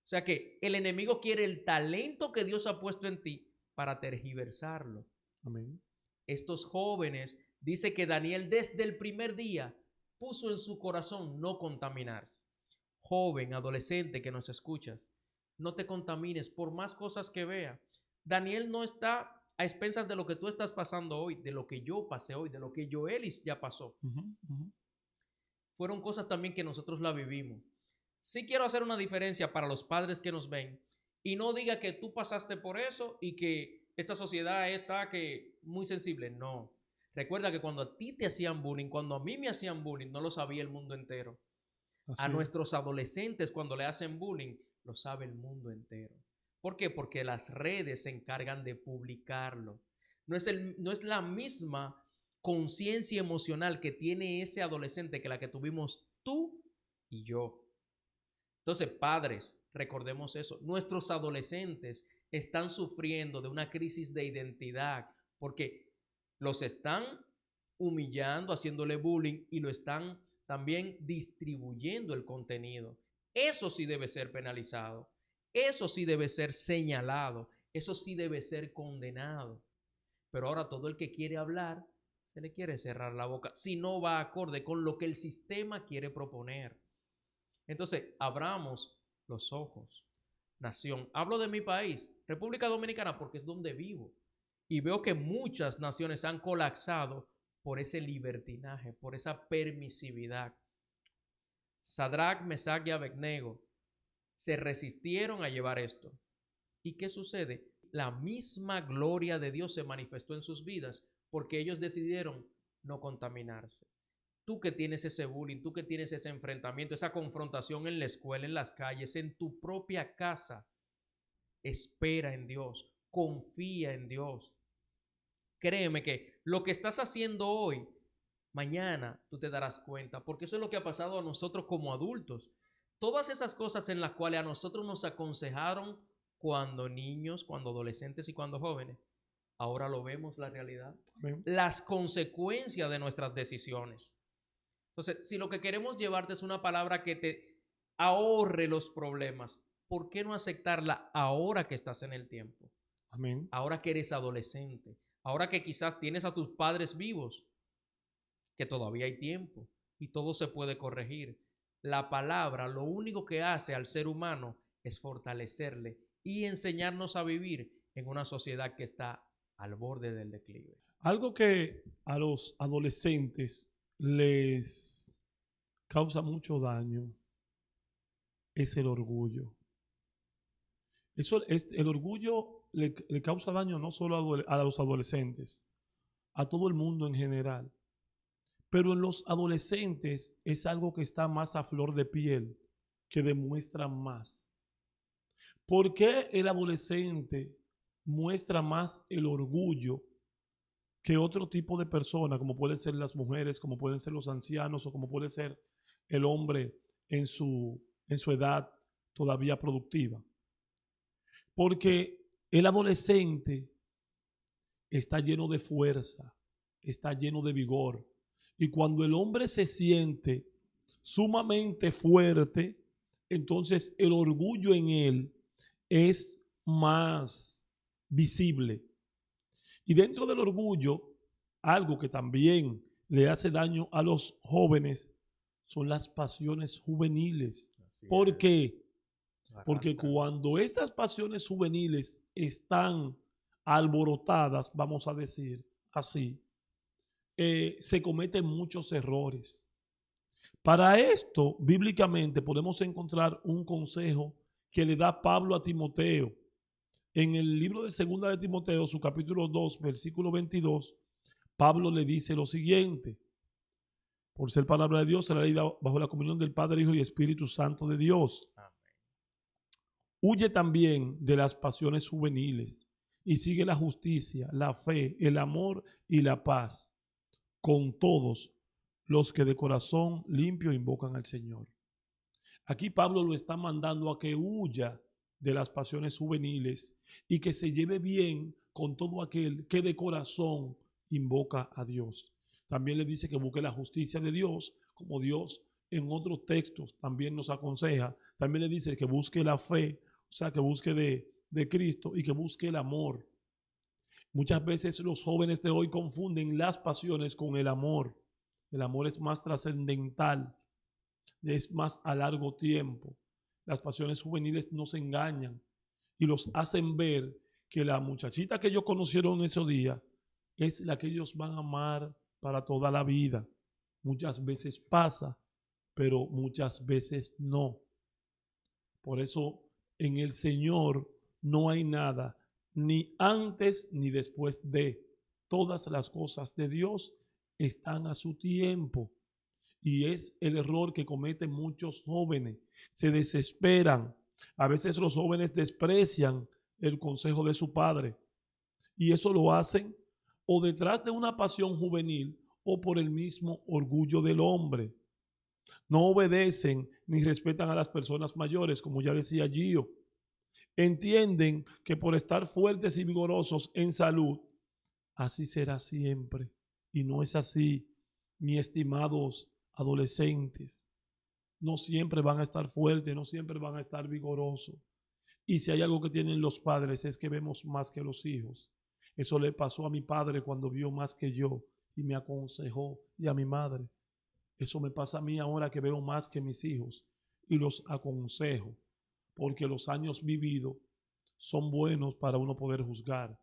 O sea que el enemigo quiere el talento que Dios ha puesto en ti para tergiversarlo. Amén. Estos jóvenes, dice que Daniel desde el primer día puso en su corazón no contaminarse. Joven, adolescente que nos escuchas, no te contamines por más cosas que vea. Daniel no está a expensas de lo que tú estás pasando hoy, de lo que yo pasé hoy, de lo que Joelis ya pasó. Fueron cosas también que nosotros la vivimos. Sí quiero hacer una diferencia para los padres que nos ven y no diga que tú pasaste por eso y que esta sociedad está que muy sensible. No. Recuerda que cuando a ti te hacían bullying, cuando a mí me hacían bullying, no lo sabía el mundo entero. Así A es. nuestros adolescentes cuando le hacen bullying, lo sabe el mundo entero. ¿Por qué? Porque las redes se encargan de publicarlo. No es la misma conciencia emocional que tiene ese adolescente que la que tuvimos tú y yo. Entonces, padres, recordemos eso. Nuestros adolescentes están sufriendo de una crisis de identidad porque los están humillando, haciéndole bullying y lo están también distribuyendo el contenido. Eso sí debe ser penalizado. Eso sí debe ser señalado. Eso sí debe ser condenado. Pero ahora todo el que quiere hablar, se le quiere cerrar la boca si no va acorde con lo que el sistema quiere proponer. Entonces, abramos los ojos. Nación. Hablo de mi país, República Dominicana, porque es donde vivo. Y veo que muchas naciones han colapsado por ese libertinaje, por esa permisividad. Sadrach, Mesach y Abednego se resistieron a llevar esto. ¿Y qué sucede? La misma gloria de Dios se manifestó en sus vidas porque ellos decidieron no contaminarse. Tú que tienes ese bullying, tú que tienes ese enfrentamiento, esa confrontación en la escuela, en las calles, en tu propia casa, espera en Dios, confía en Dios. Créeme que lo que estás haciendo hoy, mañana tú te darás cuenta, porque eso es lo que ha pasado a nosotros como adultos. Todas esas cosas en las cuales a nosotros nos aconsejaron cuando niños, cuando adolescentes y cuando jóvenes, ahora lo vemos la realidad. Amén. Las consecuencias de nuestras decisiones. Entonces, si lo que queremos llevarte es una palabra que te ahorre los problemas, ¿por qué no aceptarla ahora que estás en el tiempo? Amén. Ahora que eres adolescente, ahora que quizás tienes a tus padres vivos, que todavía hay tiempo y todo se puede corregir. La palabra lo único que hace al ser humano es fortalecerle y enseñarnos a vivir en una sociedad que está al borde del declive. Algo que a los adolescentes les causa mucho daño es el orgullo. El orgullo le causa daño no solo a los adolescentes, a todo el mundo en general. Pero en los adolescentes es algo que está más a flor de piel, que demuestra más. ¿Por qué el adolescente muestra más el orgullo que otro tipo de persona, como pueden ser las mujeres, como pueden ser los ancianos o como puede ser el hombre en su edad todavía productiva? Porque el adolescente está lleno de fuerza, está lleno de vigor. Y cuando el hombre se siente sumamente fuerte, entonces el orgullo en él es más visible. Y dentro del orgullo, algo que también le hace daño a los jóvenes son las pasiones juveniles. ¿Por qué? Porque cuando estas pasiones juveniles están alborotadas, vamos a decir así, se cometen muchos errores. Para esto, bíblicamente, podemos encontrar un consejo que le da Pablo a Timoteo En el libro de Segunda de Timoteo, su capítulo 2, versículo 22, Pablo le dice lo siguiente: por ser palabra de Dios, será leída bajo la comunión del Padre, Hijo y Espíritu Santo de Dios. Amén. Huye también de las pasiones juveniles y sigue la justicia, la fe, el amor y la paz con todos los que de corazón limpio invocan al Señor. Aquí Pablo lo está mandando a que huya de las pasiones juveniles y que se lleve bien con todo aquel que de corazón invoca a Dios. También le dice que busque la justicia de Dios, como Dios en otros textos también nos aconseja. También le dice que busque la fe, o sea, que busque de Cristo y que busque el amor. Muchas veces los jóvenes de hoy confunden las pasiones con el amor. El amor es más trascendental, es más a largo tiempo. Las pasiones juveniles nos engañan y los hacen ver que la muchachita que ellos conocieron esos días es la que ellos van a amar para toda la vida. Muchas veces pasa, pero muchas veces no. Por eso en el Señor no hay nada, ni antes ni después de. Todas las cosas de Dios están a su tiempo. Y es el error que cometen muchos jóvenes. Se desesperan. A veces los jóvenes desprecian el consejo de su padre. Y eso lo hacen o detrás de una pasión juvenil o por el mismo orgullo del hombre. No obedecen ni respetan a las personas mayores, como ya decía Gio. Entienden que por estar fuertes y vigorosos en salud, así será siempre. Y no es así, mis estimados adolescentes. No siempre van a estar fuertes, no siempre van a estar vigorosos. Y si hay algo que tienen los padres es que vemos más que los hijos. Eso le pasó a mi padre cuando vio más que yo y me aconsejó, y a mi madre. Eso me pasa a mí ahora que veo más que mis hijos y los aconsejo, porque los años vividos son buenos para uno poder juzgar.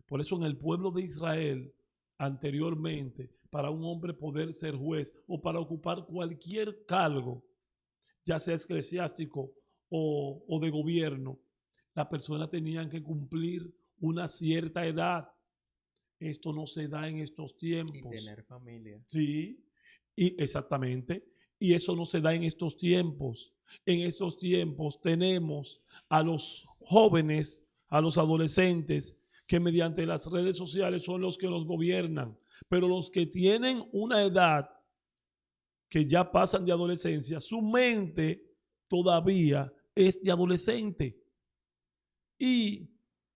Por eso en el pueblo de Israel, anteriormente, para un hombre poder ser juez o para ocupar cualquier cargo, ya sea eclesiástico o de gobierno, la persona tenía que cumplir una cierta edad. Esto no se da en estos tiempos. Y tener familia. Sí, y exactamente. Y eso no se da en estos tiempos. En estos tiempos tenemos a los jóvenes, a los adolescentes, que mediante las redes sociales son los que los gobiernan. Pero los que tienen una edad que ya pasan de adolescencia, su mente todavía es de adolescente. Y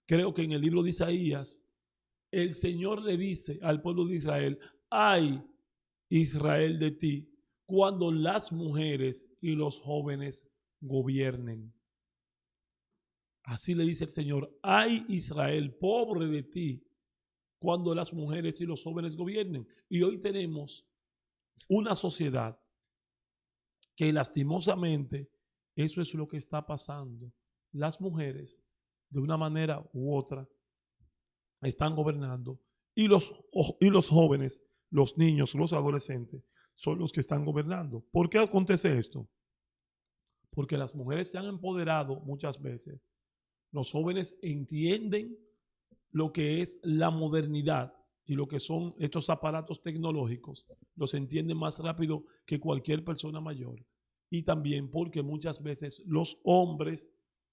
creo que en el libro de Isaías, el Señor le dice al pueblo de Israel: ay, Israel, de ti, cuando las mujeres y los jóvenes gobiernen. Así le dice el Señor: ay, Israel, pobre de ti, cuando las mujeres y los jóvenes gobiernen. Y hoy tenemos una sociedad que lastimosamente eso es lo que está pasando. Las mujeres, de una manera u otra, están gobernando y los jóvenes, los niños, los adolescentes, son los que están gobernando. ¿Por qué acontece esto? Porque las mujeres se han empoderado muchas veces. Los jóvenes entienden lo que es la modernidad y lo que son estos aparatos tecnológicos. Los entienden más rápido que cualquier persona mayor. Y también porque muchas veces los hombres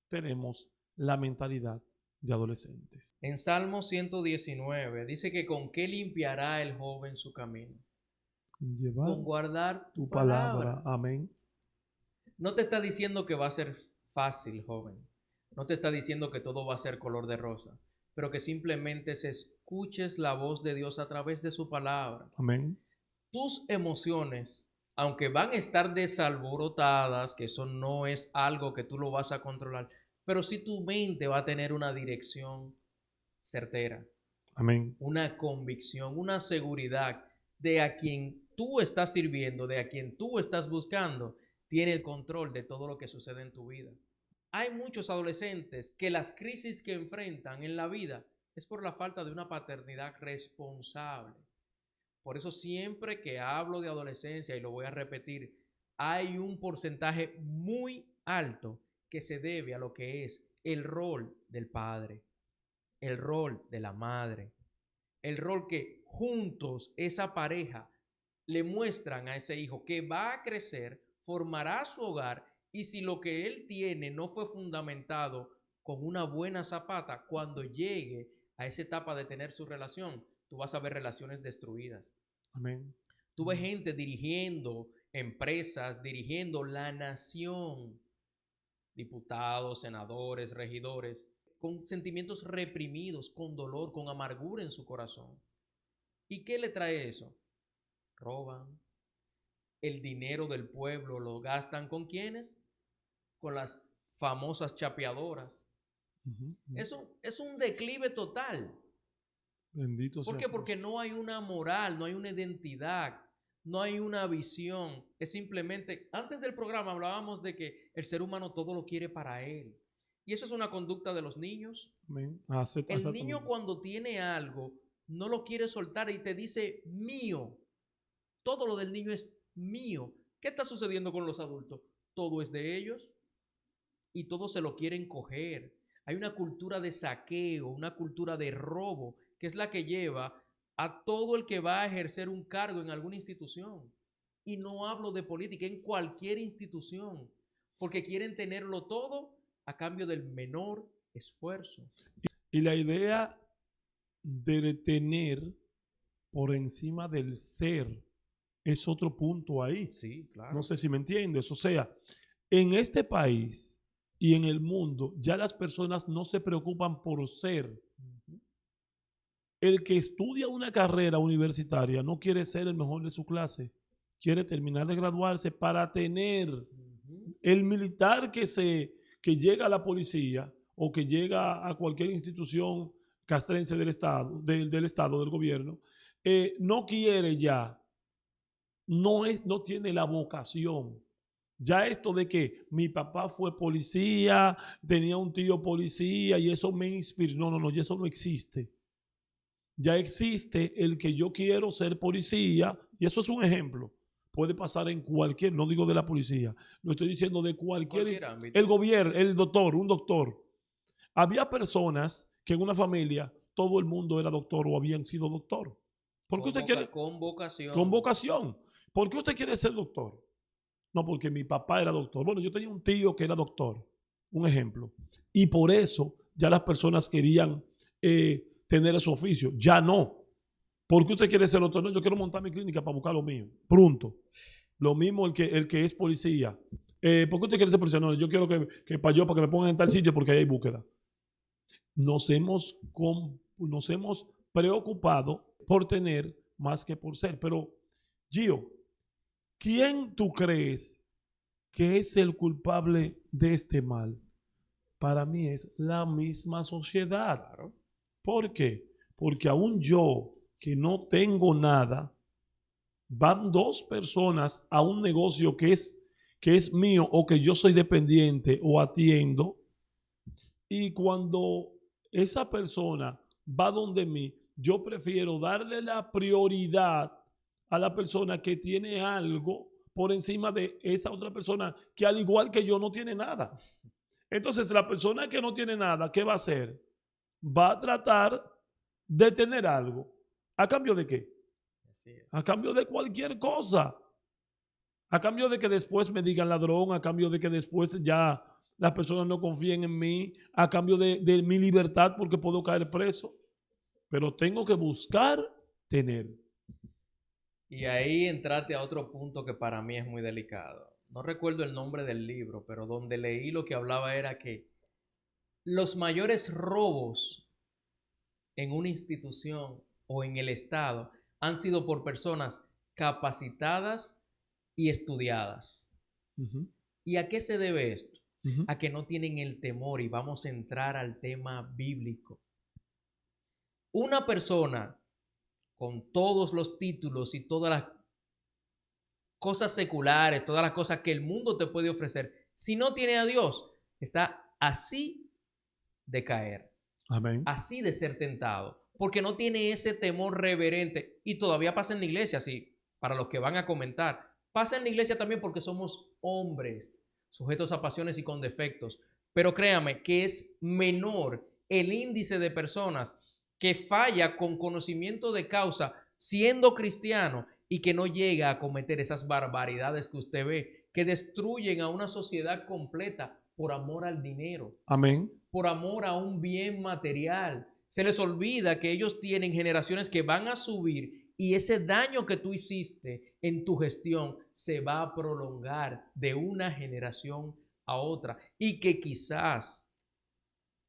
tenemos la mentalidad de adolescentes. En Salmo 119 dice que con qué limpiará el joven su camino. Llevar Con guardar tu palabra. Amén. No te está diciendo que va a ser fácil, joven. No te está diciendo que todo va a ser color de rosa, pero que simplemente se escuches la voz de Dios a través de su palabra. Amén. Tus emociones, aunque van a estar desalborotadas, que eso no es algo que tú lo vas a controlar, pero sí tu mente va a tener una dirección certera. Amén. Una convicción, una seguridad de a quien tú estás sirviendo, de a quien tú estás buscando, tiene el control de todo lo que sucede en tu vida. Hay muchos adolescentes que las crisis que enfrentan en la vida es por la falta de una paternidad responsable. Por eso siempre que hablo de adolescencia, y lo voy a repetir, hay un porcentaje muy alto que se debe a lo que es el rol del padre. el rol de la madre, el rol que juntos esa pareja le muestran a ese hijo que va a crecer, formará su hogar y si lo que él tiene no fue fundamentado con una buena zapata, cuando llegue a esa etapa de tener su relación, tú vas a ver relaciones destruidas. Amén. Tú ves gente dirigiendo empresas, dirigiendo la nación, diputados, senadores, regidores, con sentimientos reprimidos, con dolor, con amargura en su corazón. ¿Y qué le trae eso? Roban. El dinero del pueblo lo gastan ¿con quiénes? Con las famosas chapeadoras. Es un declive total. Bendito sea ¿Por qué? Cristo. Porque no hay una moral, no hay una identidad, no hay una visión. Es simplemente, antes del programa hablábamos de que el ser humano todo lo quiere para él. Y eso es una conducta de los niños. Amén. El niño cuando tiene algo, no lo quiere soltar y te dice mío. Todo lo del niño es mío. ¿Qué está sucediendo con los adultos? Todo es de ellos y todos se lo quieren coger. Hay una cultura de saqueo, una cultura de robo, que es la que lleva a todo el que va a ejercer un cargo en alguna institución. Y no hablo de política, en cualquier institución, porque quieren tenerlo todo a cambio del menor esfuerzo. Y la idea de tener por encima del ser es otro punto ahí. Sí, claro. No sé si me entiendes. O sea, en este país y en el mundo ya las personas no se preocupan por ser. El que estudia una carrera universitaria no quiere ser el mejor de su clase, quiere terminar de graduarse para tener. El militar que llega a la policía o que llega a cualquier institución castrense del Estado, del gobierno, no quiere ya, no tiene la vocación. Ya esto de que mi papá fue policía, tenía un tío policía y eso me inspiró. No, ya eso no existe. Ya existe el que yo quiero ser policía, y eso es un ejemplo. Puede pasar en cualquier, no digo de la policía, lo estoy diciendo de cualquier ámbito. El gobierno, el doctor, un doctor. Había personas que en una familia todo el mundo era doctor o habían sido doctor. ¿Por qué usted quiere? Con vocación. Con vocación. ¿Por qué usted quiere ser doctor? No, porque mi papá era doctor. Bueno, yo tenía un tío que era doctor, un ejemplo. Y por eso ya las personas querían tener ese oficio. Ya no. ¿Por qué usted quiere ser doctor? No, yo quiero montar mi clínica para buscar lo mío. Pronto. Lo mismo el que es policía. ¿Por qué usted quiere ser policía? No, yo quiero que para que me pongan en tal sitio porque ahí hay búsqueda. Nos hemos preocupado por tener más que por ser. Pero, Gio, ¿quién tú crees que es el culpable de este mal? Para mí es la misma sociedad. Claro. ¿Por qué? Porque aún yo, que no tengo nada, van dos personas a un negocio que es mío o que yo soy dependiente o atiendo, y cuando esa persona va donde mí, yo prefiero darle la prioridad a la persona que tiene algo por encima de esa otra persona que al igual que yo no tiene nada. Entonces la persona que no tiene nada, ¿qué va a hacer? Va a tratar de tener algo. ¿A cambio de qué? Así es. A cambio de cualquier cosa. A cambio de que después me digan ladrón, a cambio de que después ya las personas no confíen en mí, a cambio de mi libertad porque puedo caer preso. Pero tengo que buscar tener. Y ahí entrate a otro punto que para mí es muy delicado. No recuerdo el nombre del libro, pero donde leí lo que hablaba era que los mayores robos en una institución o en el Estado han sido por personas capacitadas y estudiadas. ¿Y a qué se debe esto? A que no tienen el temor, y vamos a entrar al tema bíblico. Una persona con todos los títulos y todas las cosas seculares, todas las cosas que el mundo te puede ofrecer, si no tiene a Dios, está así de caer. Amén. Así de ser tentado, porque no tiene ese temor reverente. Y todavía pasa en la iglesia, sí, para los que van a comentar, pasa en la iglesia también porque somos hombres, sujetos a pasiones y con defectos. Pero créame que es menor el índice de personas que falla con conocimiento de causa siendo cristiano y que no llega a cometer esas barbaridades que usted ve, que destruyen a una sociedad completa por amor al dinero, Amén. por amor a un bien material. Se les olvida que ellos tienen generaciones que van a subir y ese daño que tú hiciste en tu gestión se va a prolongar de una generación a otra y que quizás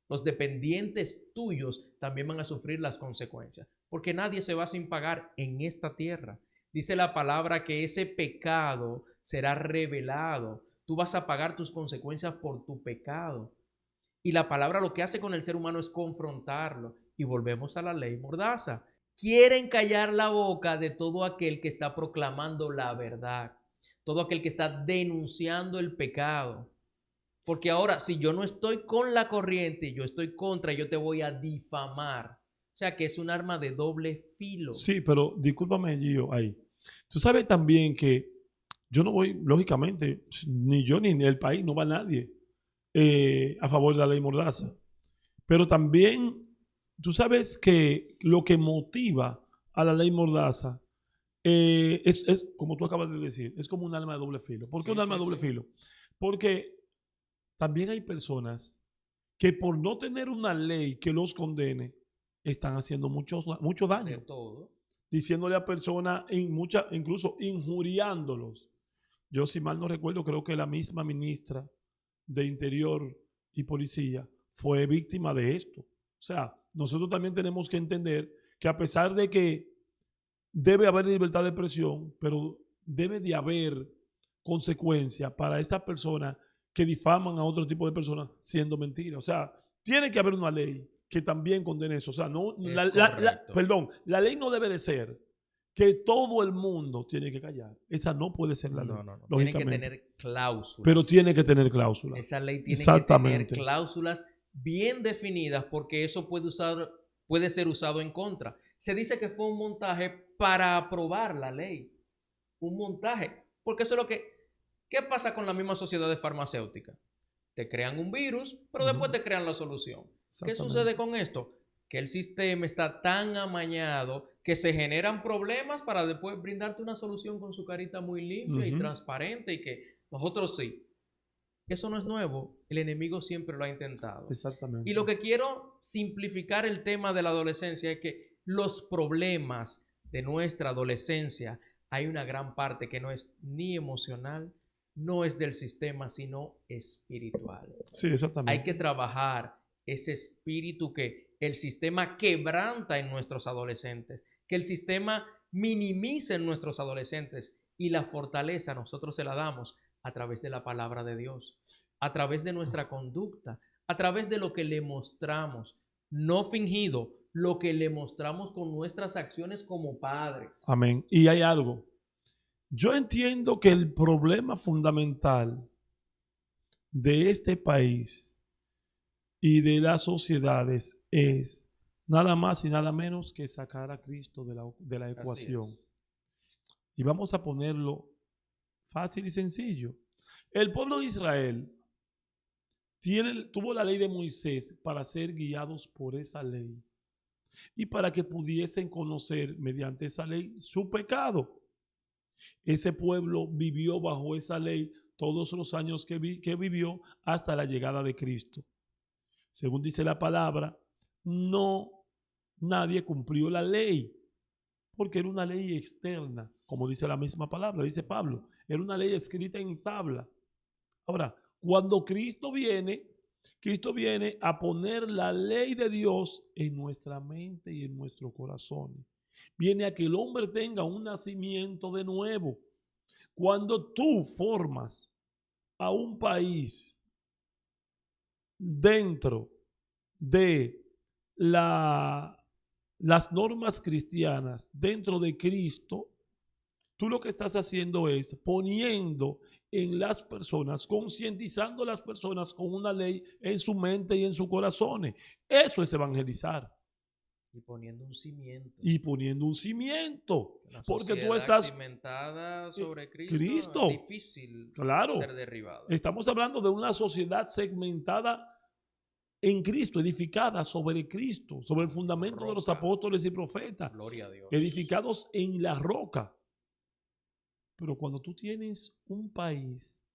los dependientes tuyos también van a sufrir las consecuencias, porque nadie se va sin pagar en esta tierra. Dice la palabra que ese pecado será revelado. Tú vas a pagar tus consecuencias por tu pecado. Y la palabra lo que hace con el ser humano es confrontarlo. Y volvemos a la ley Mordaza. Quieren callar la boca de todo aquel que está proclamando la verdad, todo aquel que está denunciando el pecado. Porque ahora, si yo no estoy con la corriente, yo estoy contra, yo te voy a difamar. O sea que es un arma de doble filo. Sí, pero discúlpame, Gio, ahí. Tú sabes también que yo no voy, lógicamente, ni yo ni el país, no va nadie a favor de la ley Mordaza. Pero también, tú sabes que lo que motiva a la ley Mordaza como tú acabas de decir, es como un arma de doble filo. ¿Por qué un arma de doble filo? Porque también hay personas que por no tener una ley que los condene, están haciendo mucho daño. De todo. Diciéndole a personas, incluso injuriándolos. Yo, si mal no recuerdo, creo que la misma ministra de Interior y Policía fue víctima de esto. O sea, nosotros también tenemos que entender que a pesar de que debe haber libertad de expresión, pero debe de haber consecuencias para estas personas que difaman a otro tipo de personas siendo mentira. O sea, tiene que haber una ley que también condene eso. O sea, no, la ley no debe de ser que todo el mundo tiene que callar. Esa no puede ser la ley. No. Tiene que tener cláusulas. Pero tiene que tener cláusulas. Esa ley tiene que tener cláusulas bien definidas porque eso puede ser usado en contra. Se dice que fue un montaje para aprobar la ley. Un montaje. Porque eso es lo que... ¿Qué pasa con la misma sociedad de farmacéutica? Te crean un virus, pero después te crean la solución. ¿Qué sucede con esto? Que el sistema está tan amañado que se generan problemas para después brindarte una solución con su carita muy limpia y transparente y que nosotros sí. Eso no es nuevo, el enemigo siempre lo ha intentado. Exactamente. Y lo que quiero simplificar el tema de la adolescencia es que los problemas de nuestra adolescencia, hay una gran parte que no es ni emocional, no es del sistema, sino espiritual. Sí, exactamente. Hay que trabajar ese espíritu que el sistema quebranta en nuestros adolescentes, que el sistema minimiza en nuestros adolescentes y la fortaleza nosotros se la damos a través de la palabra de Dios, a través de nuestra conducta, a través de lo que le mostramos, no fingido, lo que le mostramos con nuestras acciones como padres. Amén. Y hay algo. Yo entiendo que el problema fundamental de este país y de las sociedades es nada más y nada menos que sacar a Cristo de la ecuación. Y vamos a ponerlo fácil y sencillo. El pueblo de Israel tuvo la ley de Moisés para ser guiados por esa ley y para que pudiesen conocer mediante esa ley su pecado. Ese pueblo vivió bajo esa ley todos los años que vivió hasta la llegada de Cristo. Según dice la palabra, nadie cumplió la ley, porque era una ley externa, como dice la misma palabra, dice Pablo, era una ley escrita en tabla. Ahora, cuando Cristo viene a poner la ley de Dios en nuestra mente y en nuestro corazón. Viene a que el hombre tenga un nacimiento de nuevo. Cuando tú formas a un país dentro de las normas cristianas, dentro de Cristo, tú lo que estás haciendo es poniendo en las personas, concientizando a las personas con una ley en su mente y en su corazón. Eso es evangelizar. Y poniendo un cimiento. Porque tú estás cimentada sobre Cristo. Es difícil ser derribada. Estamos hablando de una sociedad segmentada en Cristo, edificada sobre Cristo, sobre el fundamento de los Roca. apóstoles y profetas, Gloria a Dios. edificados en la roca. Pero cuando tú tienes un país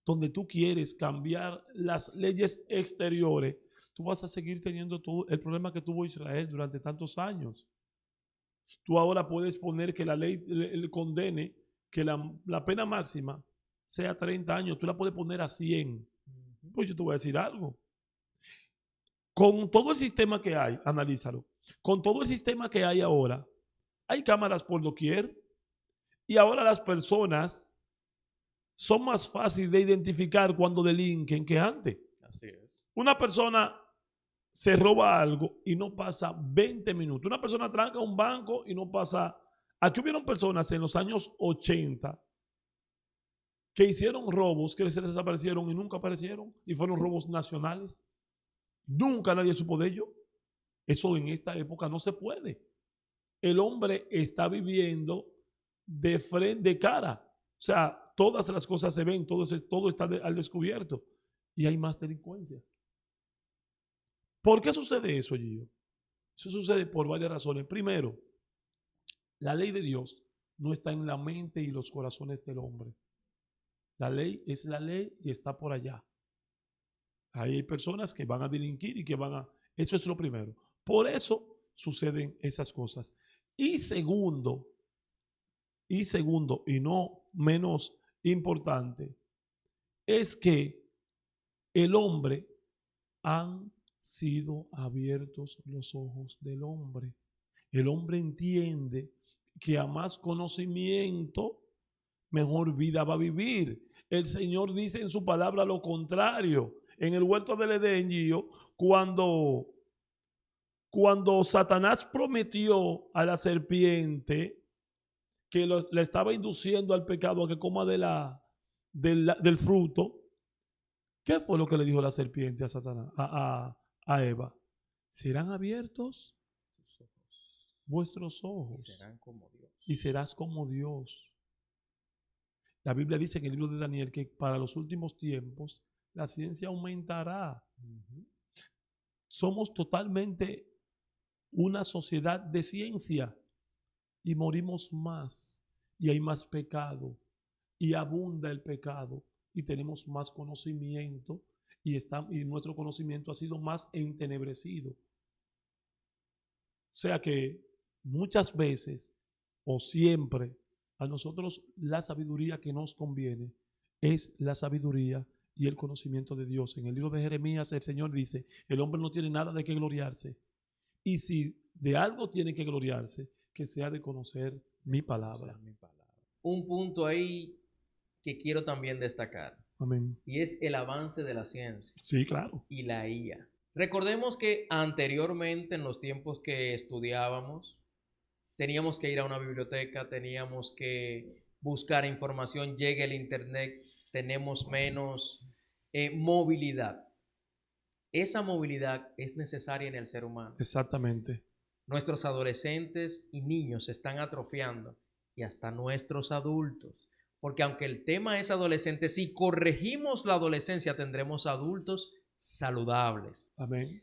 donde tú quieres cambiar las leyes exteriores, tú vas a seguir teniendo todo el problema que tuvo Israel durante tantos años. Tú ahora puedes poner que la ley le condene que la pena máxima sea 30 años, tú la puedes poner a 100. Pues yo te voy a decir algo. Con todo el sistema que hay, analízalo, con todo el sistema que hay ahora, hay cámaras por doquier y ahora las personas son más fáciles de identificar cuando delinquen que antes. Así es. Una persona se roba algo y no pasa 20 minutos. Una persona tranca un banco y no pasa... Aquí hubieron personas en los años 80 que hicieron robos que se desaparecieron y nunca aparecieron y fueron robos nacionales. Nunca nadie supo de ello. Eso en esta época no se puede. El hombre está viviendo de frente, de cara. O sea, todas las cosas se ven, todo está al descubierto. Y hay más delincuencia. ¿Por qué sucede eso, Gio? Eso sucede por varias razones. Primero, la ley de Dios no está en la mente y los corazones del hombre. La ley es la ley y está por allá. Ahí hay personas que van a delinquir y que van a... Eso es lo primero. Por eso suceden esas cosas. Y segundo, y no menos importante, es que el hombre han sido abiertos los ojos del hombre. El hombre entiende que a más conocimiento, mejor vida va a vivir. El Señor dice en su palabra lo contrario. En el huerto del Edén, Gio, cuando Satanás prometió a la serpiente que le estaba induciendo al pecado a que coma del fruto, ¿qué fue lo que le dijo la serpiente a Satanás, a Eva? Serán abiertos vuestros ojos y serán como Dios. Y serás como Dios. La Biblia dice en el libro de Daniel que para los últimos tiempos la ciencia aumentará. Somos totalmente una sociedad de ciencia y morimos más y hay más pecado y abunda el pecado y tenemos más conocimiento y nuestro conocimiento ha sido más entenebrecido. O sea que muchas veces o siempre a nosotros la sabiduría que nos conviene es la sabiduría y el conocimiento de Dios. En el libro de Jeremías el Señor dice, el hombre no tiene nada de qué gloriarse. Y si de algo tiene que gloriarse, que sea de conocer mi palabra. Un punto ahí que quiero también destacar. Amén. Y es el avance de la ciencia. Sí, claro. Y la IA. Recordemos que anteriormente, en los tiempos que estudiábamos, teníamos que ir a una biblioteca, teníamos que buscar información, llega el internet, tenemos menos movilidad. Esa movilidad es necesaria en el ser humano. Exactamente. Nuestros adolescentes y niños se están atrofiando y hasta nuestros adultos. Porque aunque el tema es adolescente, si corregimos la adolescencia tendremos adultos saludables. Amén.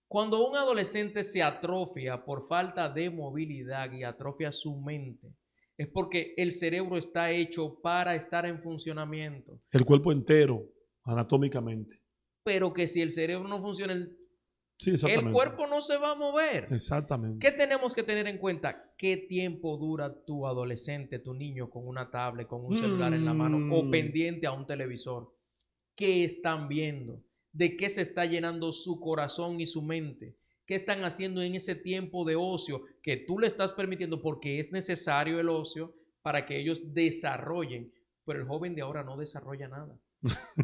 Cuando un adolescente se atrofia por falta de movilidad y atrofia su mente, es porque el cerebro está hecho para estar en funcionamiento. El cuerpo entero, anatómicamente. Pero que si el cerebro no funciona, sí, el cuerpo no se va a mover. Exactamente. ¿Qué tenemos que tener en cuenta? ¿Qué tiempo dura tu adolescente, tu niño con una tablet, con un celular en la mano o pendiente a un televisor? ¿Qué están viendo? ¿De qué se está llenando su corazón y su mente? ¿Qué están haciendo en ese tiempo de ocio que tú le estás permitiendo porque es necesario el ocio para que ellos desarrollen? Pero el joven de ahora no desarrolla nada.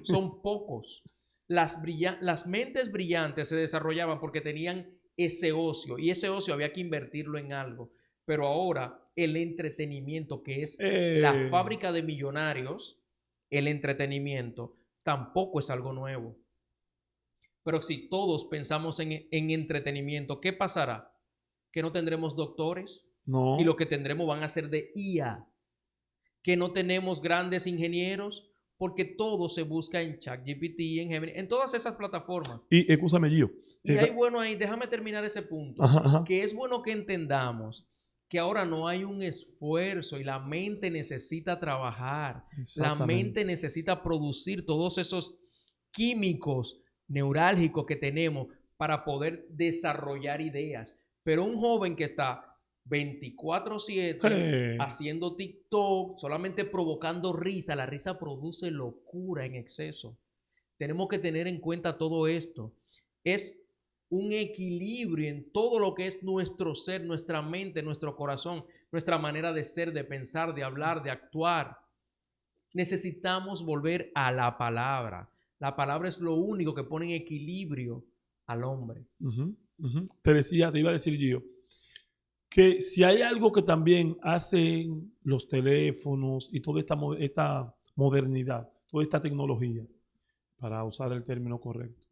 Son pocos. Las mentes brillantes se desarrollaban porque tenían ese ocio y ese ocio había que invertirlo en algo. Pero ahora el entretenimiento, que es la fábrica de millonarios, el entretenimiento tampoco es algo nuevo. Pero si todos pensamos en entretenimiento, ¿qué pasará? Que no tendremos doctores. No. Y lo que tendremos van a ser de IA. Que no tenemos grandes ingenieros porque todo se busca en ChatGPT, en Gemini, en todas esas plataformas. Y escúchame, Gio. Y hay bueno ahí, déjame terminar ese punto, que es bueno que entendamos que ahora no hay un esfuerzo y la mente necesita trabajar, la mente necesita producir todos esos químicos neurálgicos que tenemos para poder desarrollar ideas. Pero un joven que está 24/7 haciendo TikTok, solamente provocando risa, la risa produce locura en exceso. Tenemos que tener en cuenta todo esto. Es un equilibrio en todo lo que es nuestro ser, nuestra mente, nuestro corazón, nuestra manera de ser, de pensar, de hablar, de actuar. Necesitamos volver a la palabra. La palabra es lo único que pone en equilibrio al hombre. Te iba a decir yo, que si hay algo que también hacen los teléfonos y toda esta modernidad, toda esta tecnología, para usar el término correcto,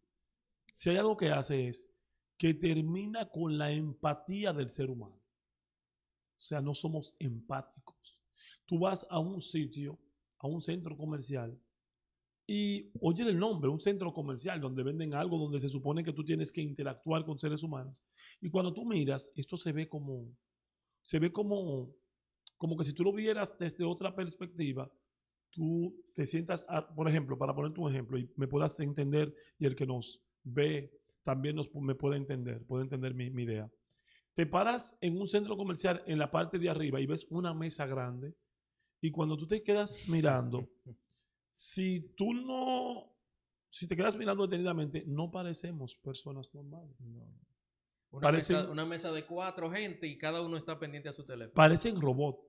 si hay algo que hace es que termina con la empatía del ser humano. O sea, no somos empáticos. Tú vas a un sitio, a un centro comercial, y oye el nombre, un centro comercial donde venden algo, donde se supone que tú tienes que interactuar con seres humanos. Y cuando tú miras, esto se ve como que si tú lo vieras desde otra perspectiva, tú te sientas, por ejemplo, para ponerte un ejemplo, y me puedas entender, y el que nos ve también me puede entender mi idea. Te paras en un centro comercial en la parte de arriba y ves una mesa grande, y cuando tú te quedas mirando, si te quedas mirando detenidamente, no parecemos personas normales. No. Una mesa de 4 gente y cada uno está pendiente a su teléfono. Parecen robot.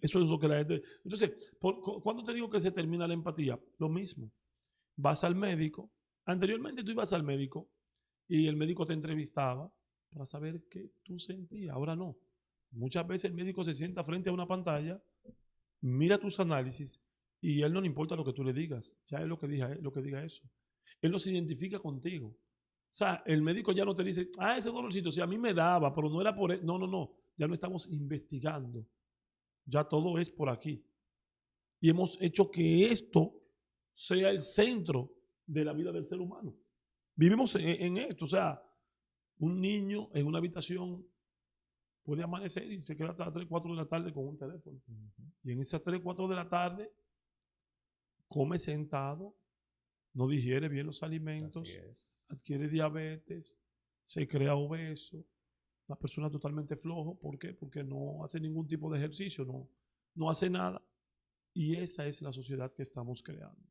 Eso es lo que la gente... Entonces, ¿cuándo te digo que se termina la empatía? Lo mismo. Vas al médico. Anteriormente tú ibas al médico y el médico te entrevistaba para saber qué tú sentías. Ahora no. Muchas veces el médico se sienta frente a una pantalla, mira tus análisis y él no le importa lo que tú le digas. Ya es lo que diga eso. Él no se identifica contigo. O sea, el médico ya no te dice, ese dolorcito, sí, a mí me daba, pero no era por él. No. Ya no estamos investigando. Ya todo es por aquí. Y hemos hecho que esto sea el centro de la vida del ser humano. Vivimos en esto. O sea, un niño en una habitación puede amanecer y se queda hasta las 3, 4 de la tarde con un teléfono. Y en esas 3, 4 de la tarde come sentado, no digiere bien los alimentos, adquiere diabetes, se crea obeso, una persona totalmente flojo. ¿Por qué? Porque no hace ningún tipo de ejercicio, no hace nada. Y esa es la sociedad que estamos creando.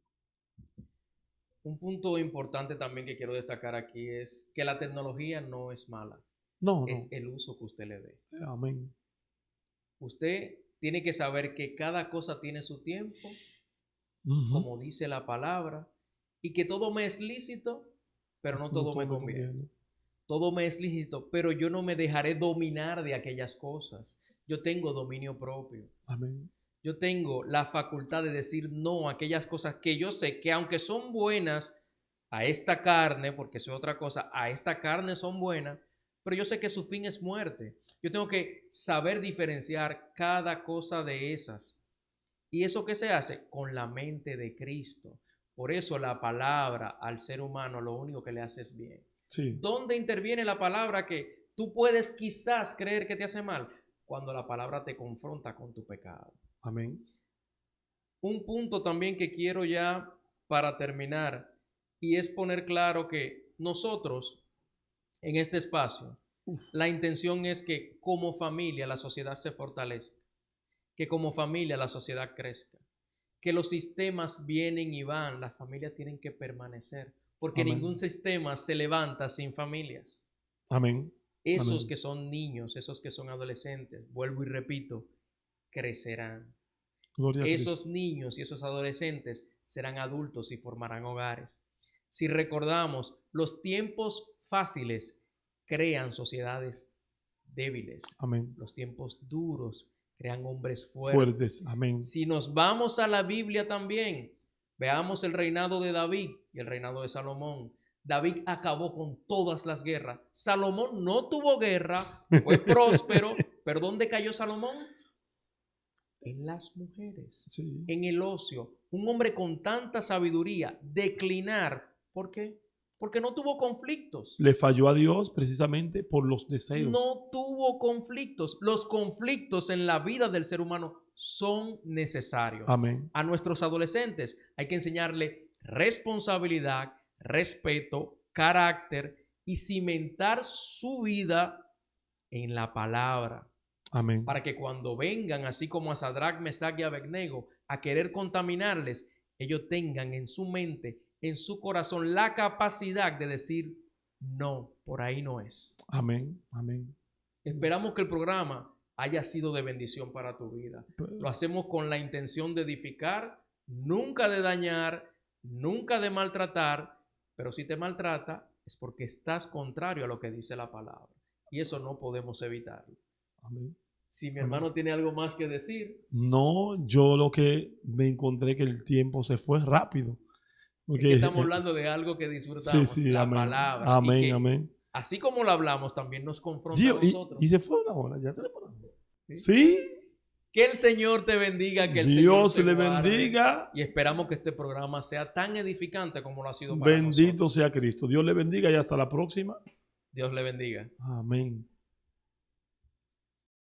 Un punto importante también que quiero destacar aquí es que la tecnología no es mala. No. Es el uso que usted le dé. Amén. Usted tiene que saber que cada cosa tiene su tiempo, como dice la palabra, y que todo me es lícito, pero no todo me conviene. Todo me es lícito, pero yo no me dejaré dominar de aquellas cosas. Yo tengo dominio propio. Amén. Yo tengo la facultad de decir no a aquellas cosas que yo sé que aunque son buenas a esta carne, porque eso es otra cosa, a esta carne son buenas, pero yo sé que su fin es muerte. Yo tengo que saber diferenciar cada cosa de esas. ¿Y eso qué se hace? Con la mente de Cristo. Por eso la palabra al ser humano lo único que le hace es bien. Sí. ¿Dónde interviene la palabra que tú puedes quizás creer que te hace mal? Cuando la palabra te confronta con tu pecado. Amén. Un punto también que quiero ya para terminar y es poner claro que nosotros en este espacio, la intención es que como familia la sociedad se fortalezca, que como familia la sociedad crezca, que los sistemas vienen y van, las familias tienen que permanecer, porque Amén. ningún sistema se levanta sin familias. Amén. Esos Amén. que son niños, esos que son adolescentes, vuelvo y repito, crecerán. Gloria a Esos Cristo. niños y esos adolescentes serán adultos y formarán hogares. Si recordamos, los tiempos fáciles crean sociedades débiles. Amén. Los tiempos duros crean hombres fuertes. Amén. Si nos vamos a la Biblia también, veamos el reinado de David y el reinado de Salomón. David acabó con todas las guerras. Salomón no tuvo guerra, fue próspero, pero ¿dónde cayó Salomón? en las mujeres, Sí. en el ocio. Un hombre con tanta sabiduría, declinar. ¿Por qué? Porque no tuvo conflictos. Le falló a Dios precisamente por los deseos. No tuvo conflictos. Los conflictos en la vida del ser humano son necesarios. Amén. A nuestros adolescentes hay que enseñarle responsabilidad, respeto, carácter y cimentar su vida en la palabra. Amén. Para que cuando vengan, así como a Sadrach, Mesach y Abednego, a querer contaminarles, ellos tengan en su mente, en su corazón, la capacidad de decir, no, por ahí no es. Amén. Amén. Esperamos que el programa haya sido de bendición para tu vida. Lo hacemos con la intención de edificar, nunca de dañar, nunca de maltratar, pero si te maltrata es porque estás contrario a lo que dice la palabra. Y eso no podemos evitarlo. Amén. Si mi hermano tiene algo más que decir. No, yo lo que me encontré que el tiempo se fue rápido. Es que estamos hablando de algo que disfrutamos, sí, la amén. palabra. Amén, y que, amén. así como lo hablamos, también nos confronta Gio, a nosotros. y se fue una hora, ya tenemos una hora. ¿Sí? Sí. Que el Señor te bendiga, que el Dios Señor te le guarde, bendiga. y esperamos que este programa sea tan edificante como lo ha sido para Bendito nosotros. sea Cristo. Dios le bendiga y hasta la próxima. Dios le bendiga. Amén.